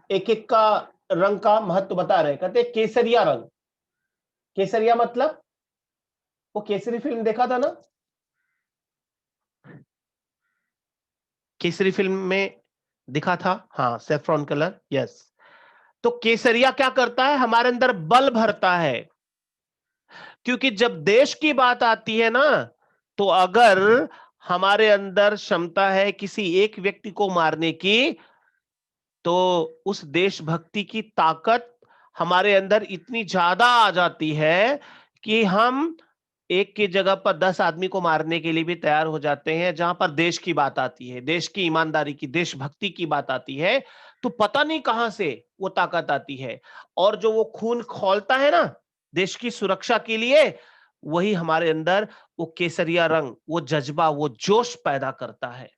एक एक का रंग का महत्व बता रहे, कहते हैं केसरिया रंग। केसरिया मतलब वो केसरी फिल्म देखा था ना, केसरी फिल्म में दिखा था, हाँ, सेफ्रॉन कलर, यस। तो केसरिया क्या करता है, हमारे अंदर बल भरता है। क्योंकि जब देश की बात आती है ना, तो अगर हमारे अंदर क्षमता है किसी एक व्यक्ति को मारने की, तो उस देशभक्ति की ताकत हमारे अंदर इतनी ज्यादा आ जाती है कि हम एक की जगह पर 10 आदमी को मारने के लिए भी तैयार हो जाते हैं। जहां पर देश की बात आती है, देश की ईमानदारी की, देशभक्ति की बात आती है, तो पता नहीं कहां से वो ताकत आती है। और जो वो खून खौलता है ना देश की सुरक्षा के लिए, वही हमारे अंदर वो केसरिया रंग, वो जज्बा, वो जोश पैदा करता है।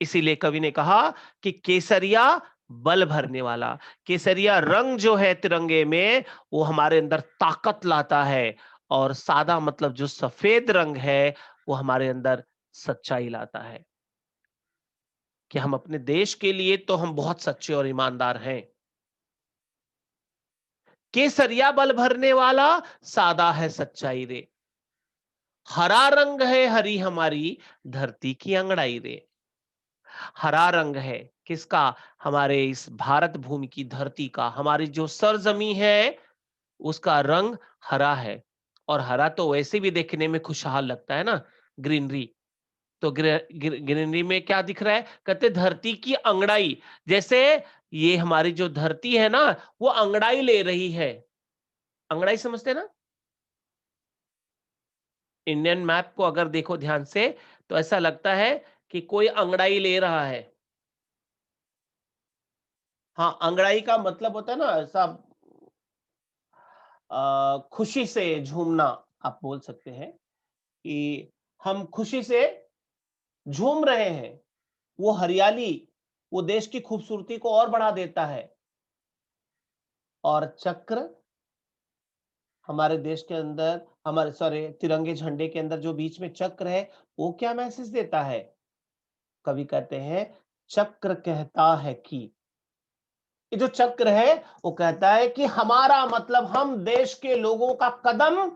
इसीलिए कवि ने कहा कि केसरिया बल भरने वाला। केसरिया रंग जो है तिरंगे में, वो हमारे अंदर ताकत लाता है। और सादा मतलब जो सफेद रंग है, वो हमारे अंदर सच्चाई लाता है कि हम अपने देश के लिए तो हम बहुत सच्चे और ईमानदार हैं। केसरिया बल भरने वाला, सादा है सच्चाई रे। हरा रंग है हरी हमारी धरती की अंगड़ाई रे। हरा रंग है किसका, हमारे इस भारत भूमि की धरती का, हमारी जो सरजमी है उसका रंग हरा है। और हरा तो वैसे भी देखने में खुशहाल लगता है ना, ग्रीनरी। तो ग्रीनरी में क्या दिख रहा है, कहते धरती की अंगड़ाई। जैसे ये हमारी जो धरती है ना, वो अंगड़ाई ले रही है। अंगड़ाई समझते हैं ना, इंडियन मैप को अगर देखो ध्यान से, तो ऐसा लगता है कि कोई अंगड़ाई ले रहा है। हाँ, अंगड़ाई का मतलब होता है ना ऐसा, खुशी से झूमना, आप बोल सकते हैं कि हम खुशी से झूम रहे हैं। वो हरियाली, वो देश की खूबसूरती को और बढ़ा देता है। और चक्र, हमारे देश के अंदर, हमारे सॉरी तिरंगे झंडे के अंदर जो बीच में चक्र है, वो क्या मैसेज देता है? कवि कहते हैं चक्र कहता है कि, ये जो चक्र है वो कहता है कि हमारा मतलब हम देश के लोगों का कदम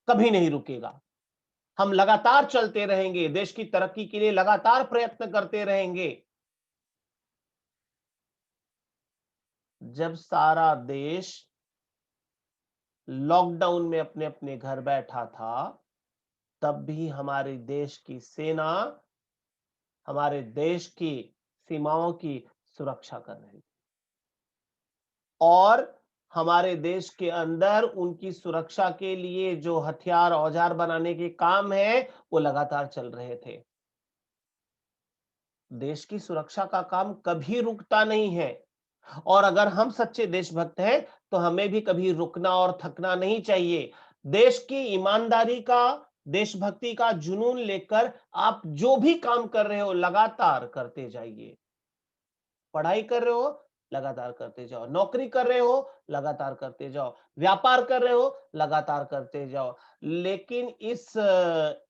कभी नहीं रुकेगा। हम लगातार चलते रहेंगे, देश की तरक्की के लिए लगातार प्रयत्न करते रहेंगे। जब सारा देश लॉकडाउन में अपने अपने घर बैठा था, तब भी हमारे देश की सेना हमारे देश की सीमाओं की सुरक्षा कर रही थी। और हमारे देश के अंदर उनकी सुरक्षा के लिए जो हथियार औजार बनाने के काम है, वो लगातार चल रहे थे। देश की सुरक्षा का काम कभी रुकता नहीं है। और अगर हम सच्चे देशभक्त हैं, तो हमें भी कभी रुकना और थकना नहीं चाहिए। देश की ईमानदारी का, देशभक्ति का जुनून लेकर आप जो भी काम कर रहे हो लगातार करते जाइए। पढ़ाई कर रहे हो, लगातार करते जाओ। नौकरी कर रहे हो, लगातार करते जाओ। व्यापार कर रहे हो, लगातार करते जाओ। लेकिन इस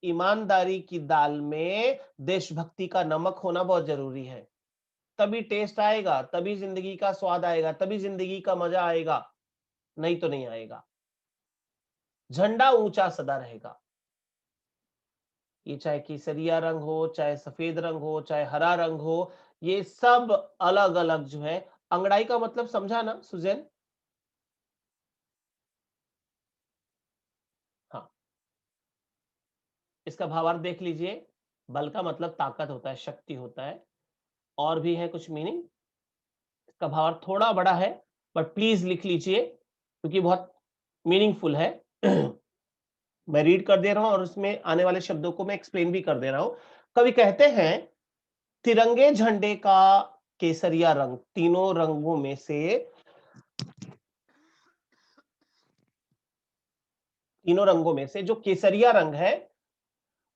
ईमानदारी की दाल में देशभक्ति का नमक होना बहुत जरूरी है। तभी टेस्ट आएगा, तभी जिंदगी का स्वाद आएगा, तभी जिंदगी का मजा आएगा, नहीं तो नहीं आएगा। झंडा ऊंचा सदा रहेगा। ये चाहे केसरिया रंग हो, चाहे सफेद रंग हो, चाहे हरा रंग हो, ये सब अलग अलग जो है। अंगड़ाई का मतलब समझा ना सुजैन? हाँ, इसका भावार्थ देख लीजिए। बल का मतलब ताकत होता है, शक्ति होता है। और भी है कुछ मीनिंग। इसका भावार्थ थोड़ा बड़ा है, बट प्लीज लिख लीजिए क्योंकि बहुत मीनिंगफुल है। मैं रीड कर दे रहा हूं और उसमें आने वाले शब्दों को मैं एक्सप्लेन भी कर दे रहा हूं। कवि कहते हैं, तिरंगे झंडे का केसरिया रंग, तीनों रंगों में से, तीनों रंगों में से जो केसरिया रंग है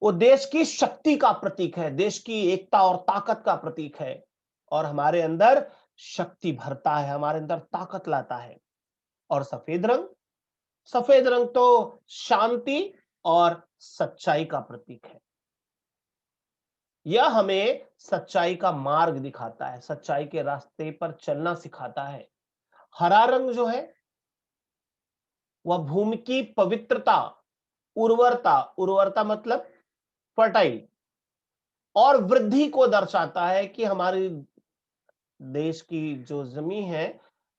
वो देश की शक्ति का प्रतीक है, देश की एकता और ताकत का प्रतीक है। और हमारे अंदर शक्ति भरता है, हमारे अंदर ताकत लाता है। और सफेद रंग, सफेद रंग तो शांति और सच्चाई का प्रतीक है। यह हमें सच्चाई का मार्ग दिखाता है, सच्चाई के रास्ते पर चलना सिखाता है। हरा रंग जो है वह भूमि की पवित्रता, उर्वरता, उर्वरता मतलब फर्टाइल, और वृद्धि को दर्शाता है कि हमारी देश की जो जमीन है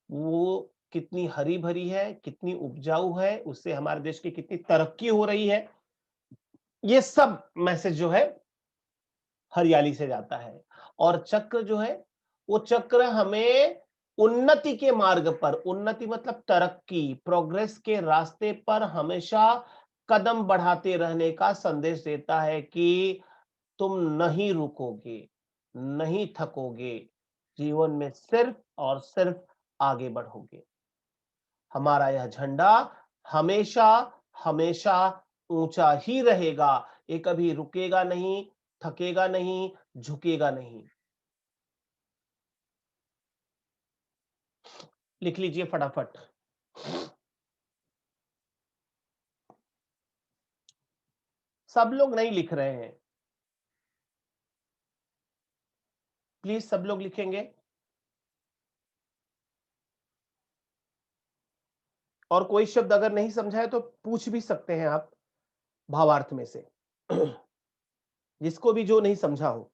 वो कितनी हरी भरी है, कितनी उपजाऊ है, उससे हमारे देश की कितनी तरक्की हो रही है। ये सब मैसेज जो है हरियाली से जाता है। और चक्र जो है वो चक्र हमें उन्नति के मार्ग पर, उन्नति मतलब तरक्की, प्रोग्रेस के रास्ते पर हमेशा कदम बढ़ाते रहने का संदेश देता है कि तुम नहीं रुकोगे, नहीं थकोगे, जीवन में सिर्फ और सिर्फ आगे बढ़ोगे। हमारा यह झंडा हमेशा हमेशा ऊंचा ही रहेगा, ये कभी रुकेगा नहीं, थकेगा नहीं, झुकेगा नहीं। लिख लीजिए फटाफट। सब लोग नहीं लिख रहे हैं, प्लीज सब लोग लिखेंगे। और कोई शब्द अगर नहीं समझा है तो पूछ भी सकते हैं आप भावार्थ में से, जिसको भी जो नहीं समझा हो।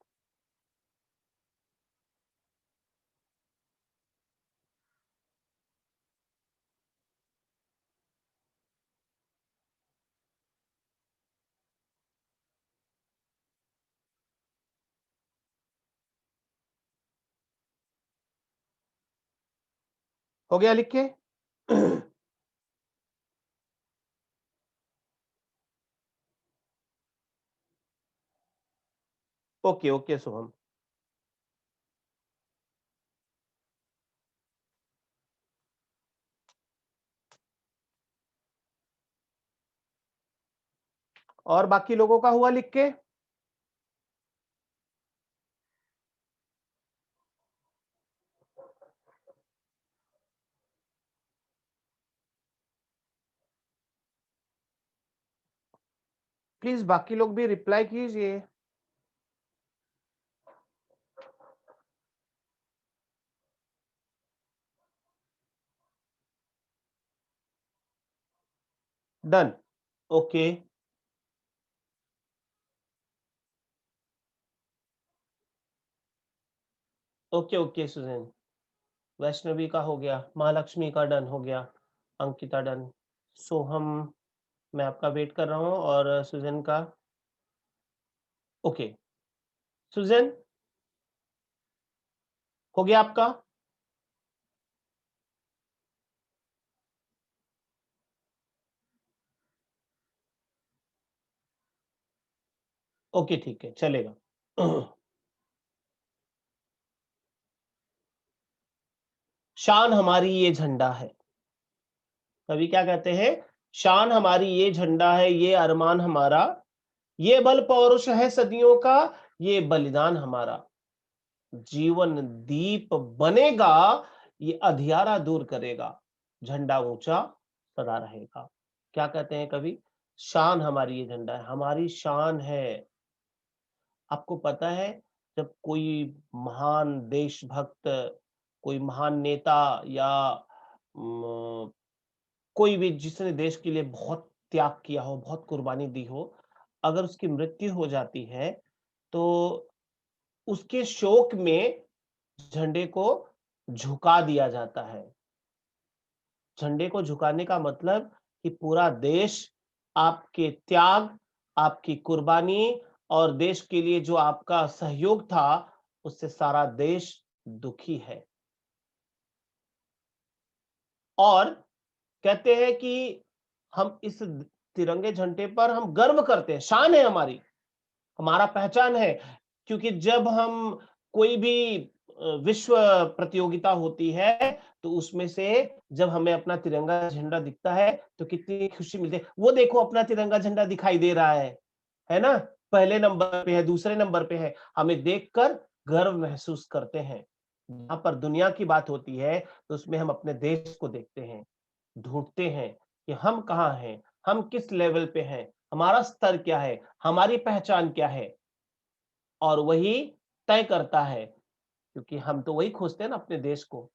हो गया लिख के? Okay okay Shubham. और बाकी लोगों का हुआ लिख के? प्लीज बाकी लोग भी रिप्लाई कीजिए। Done. Okay okay okay Susan. Vaishnavi का हो गया, महालक्ष्मी का डन हो गया, अंकिता डन, सोहम, मैं आपका वेट कर रहा हूँ, और सुजैन का। ओके सुजैन, हो गया आपका? ओके ठीक है, चलेगा। शान हमारी ये झंडा है। कवि क्या कहते हैं? शान हमारी ये झंडा है, ये अरमान हमारा, ये बल पौरुष है सदियों का, ये बलिदान हमारा। जीवन दीप बनेगा, ये अंधियारा दूर करेगा, झंडा ऊंचा सदा रहेगा। क्या कहते हैं कवि? शान हमारी ये झंडा है, हमारी शान है। आपको पता है, जब कोई महान देशभक्त, कोई महान नेता, या कोई भी जिसने देश के लिए बहुत त्याग किया हो, बहुत कुर्बानी दी हो, अगर उसकी मृत्यु हो जाती है तो उसके शोक में झंडे को झुका दिया जाता है। झंडे को झुकाने का मतलब कि पूरा देश आपके त्याग, आपकी कुर्बानी और देश के लिए जो आपका सहयोग था, उससे सारा देश दुखी है। और कहते हैं कि हम इस तिरंगे झंडे पर हम गर्व करते हैं, शान है हमारी, हमारा पहचान है। क्योंकि जब हम कोई भी विश्व प्रतियोगिता होती है, तो उसमें से जब हमें अपना तिरंगा झंडा दिखता है, तो कितनी खुशी मिलती है। वो देखो अपना तिरंगा झंडा दिखाई दे रहा है ना? पहले नंबर पे है, दूसरे नंबर पे है, हमें देखकर गर्व महसूस करते हैं। जहाँ पर दुनिया की बात होती है, तो उसमें हम अपने देश को देखते हैं, ढूँढते हैं कि हम कहाँ हैं, हम किस लेवल पे हैं, हमारा स्तर क्या है, हमारी पहचान क्या है, और वही तय करता है, क्योंकि हम तो वही खोजते हैं ना अपने देश को।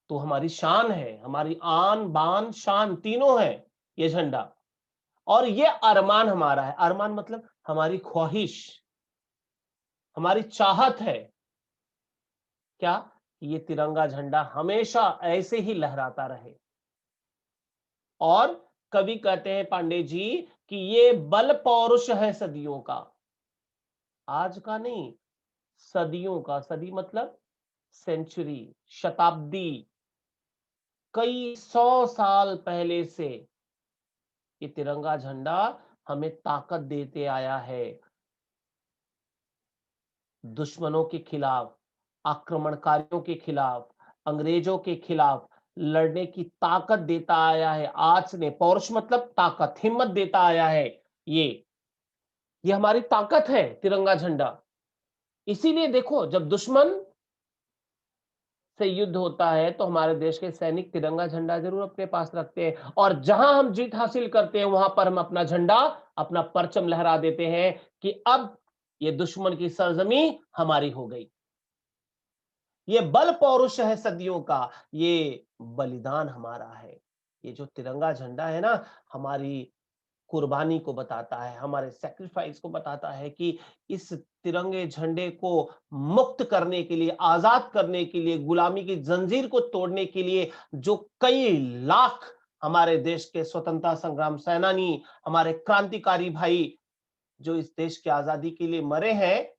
तो हमारी शान है, हमारी आन, बान, शान तीनों है ये झंडा। और ये अरमान हमारा है। अरमान मतलब हमारी ख्वाहिश, हमारी चाहत है। क्या? ये तिरंगा झंडा हमेशा ऐसे ही लहराता रहे। और कवि कहते हैं पांडे जी कि ये बल पौरुष है सदियों का, आज का नहीं, सदियों का। सदी मतलब सेंचुरी, शताब्दी, कई 100 साल पहले से ये तिरंगा झंडा हमें ताकत देते आया है, दुश्मनों के खिलाफ, आक्रमणकारियों के खिलाफ, अंग्रेजों के खिलाफ लड़ने की ताकत देता आया है। आज ने, पौरुष मतलब ताकत, हिम्मत देता आया है। ये ये हमारी ताकत है तिरंगा झंडा। इसीलिए देखो, जब दुश्मन से युद्ध होता है तो हमारे देश के सैनिक तिरंगा झंडा जरूर अपने पास रखते हैं, और जहां हम जीत हासिल करते हैं वहां पर हम अपना झंडा, अपना परचम लहरा देते हैं कि अब ये दुश्मन की सरजमी हमारी हो गई। ये बल पौरुष है सदियों का, ये बलिदान हमारा है। ये जो तिरंगा झंडा है ना, हमारी कुर्बानी को बताता है, हमारे सैक्रिफाइस को बताता है कि इस तिरंगे झंडे को मुक्त करने के लिए, आजाद करने के लिए, गुलामी की जंजीर को तोड़ने के लिए जो कई लाख हमारे देश के स्वतंत्रता संग्राम सेनानी, हमारे क्रांतिकारी भाई जो इस देश की आजादी के लिए मरे हैं,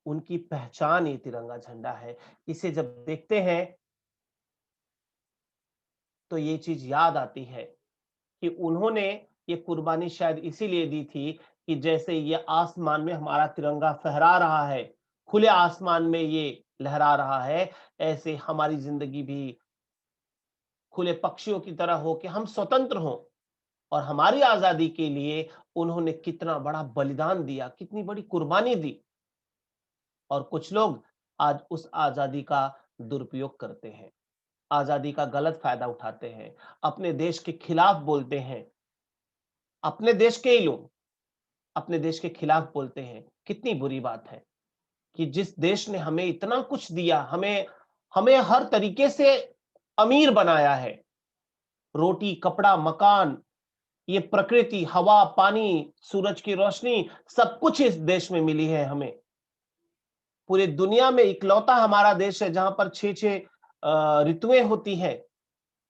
उनकी पहचान ये तिरंगा झंडा है। इसे जब देखते हैं तो ये चीज याद आती है कि उन्होंने ये कुर्बानी शायद इसीलिए दी थी कि जैसे ये आसमान में हमारा तिरंगा फहरा रहा है, खुले आसमान में ये लहरा रहा है, ऐसे हमारी जिंदगी भी खुले पक्षियों की तरह हो कि हम स्वतंत्र हों। और हमारी आजादी के लिए उन्होंने कितना बड़ा बलिदान दिया, कितनी बड़ी कुर्बानी दी। और कुछ लोग आज उस आजादी का दुरुपयोग करते हैं, आजादी का गलत फायदा उठाते हैं, अपने देश के खिलाफ बोलते हैं। अपने देश के ही लोग अपने देश के खिलाफ बोलते हैं। कितनी बुरी बात है कि जिस देश ने हमें इतना कुछ दिया, हमें हमें हर तरीके से अमीर बनाया है, रोटी, कपड़ा, मकान, ये प्रकृति, हवा, पानी, सूरज की रोशनी, सब कुछ इस देश में मिली है हमें। पूरी दुनिया में इकलौता हमारा देश है जहां पर 6-6 ऋतुएं होती हैं,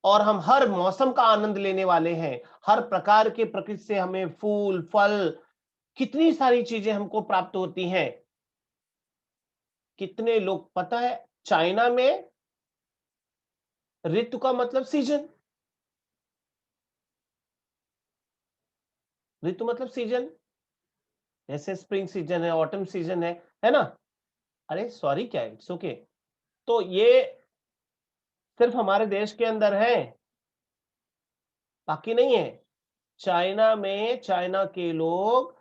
और हम हर मौसम का आनंद लेने वाले हैं। हर प्रकार के प्रकृति से हमें फूल, फल, कितनी सारी चीजें हमको प्राप्त होती हैं। कितने लोग, पता है चाइना में ऋतु का मतलब सीजन, ऋतु मतलब सीजन, जैसे स्प्रिंग सीजन है, ऑटम सीजन है ना? अरे सॉरी, क्या है, इट्स ओके। तो ये सिर्फ हमारे देश के अंदर है, बाकी नहीं है। चाइना में, चाइना के लोग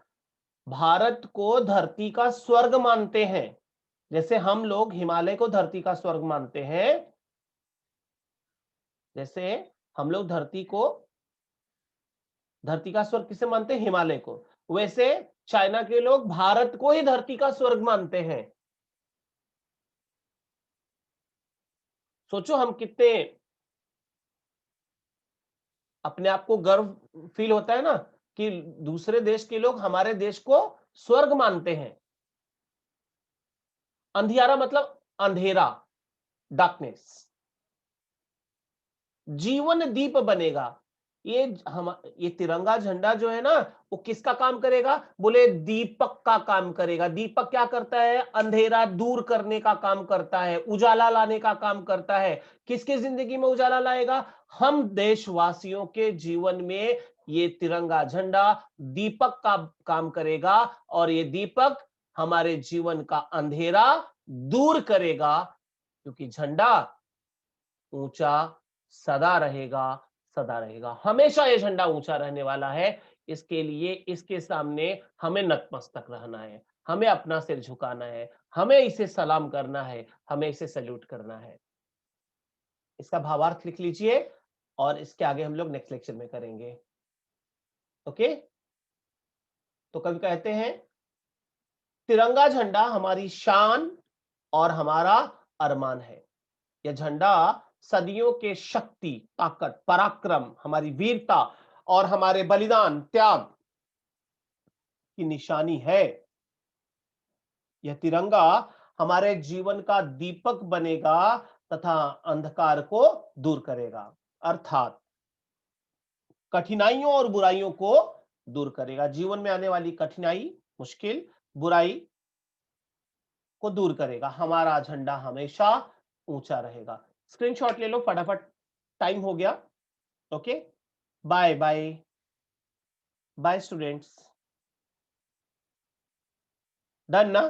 भारत को धरती का स्वर्ग मानते हैं। जैसे हम लोग हिमालय को धरती का स्वर्ग मानते हैं, जैसे हम लोग धरती का स्वर्ग किसे मानते हैं? हिमालय को। वैसे चाइना के लोग भारत को ही धरती का स्वर्ग मानते हैं। सोचो हम कितने अपने आप को गर्व फील होता है ना कि दूसरे देश के लोग हमारे देश को स्वर्ग मानते हैं। अंधियारा मतलब अंधेरा, डार्कनेस। जीवन दीप बनेगा। ये तिरंगा झंडा जो है ना, वो किसका काम करेगा? बोले दीपक का काम करेगा। दीपक क्या करता है? अंधेरा दूर करने का काम करता है, उजाला लाने का काम करता है। किसके जिंदगी में उजाला लाएगा? हम देशवासियों के जीवन में ये तिरंगा झंडा दीपक का काम करेगा, और ये दीपक हमारे जीवन का अंधेरा दूर करेगा, क्योंकि झंडा ऊंचा सदा रहेगा, सदा रहेगा। हमेशा ये झंडा ऊंचा रहने वाला है। इसके लिए इसके सामने हमें नतमस्तक रहना है, हमें अपना सिर झुकाना है, हमें इसे सलाम करना है, हमें इसे सैल्यूट करना है। इसका भावार्थ लिख लीजिए, और इसके आगे हम लोग नेक्स्ट लेक्चर में करेंगे। ओके, तो कवि कहते हैं, तिरंगा झंडा हमारी शान और हमारा अरमान है। यह झंडा सदियों के शक्ति, ताकत, पराक्रम, हमारी वीरता और हमारे बलिदान, त्याग की निशानी है। यह तिरंगा हमारे जीवन का दीपक बनेगा तथा अंधकार को दूर करेगा, अर्थात कठिनाइयों और बुराइयों को दूर करेगा। जीवन में आने वाली कठिनाई, मुश्किल, बुराई को दूर करेगा। हमारा झंडा हमेशा ऊंचा रहेगा। स्क्रीनशॉट ले लो फटाफट, टाइम हो गया। Okay, bye bye, bye students. Done ना?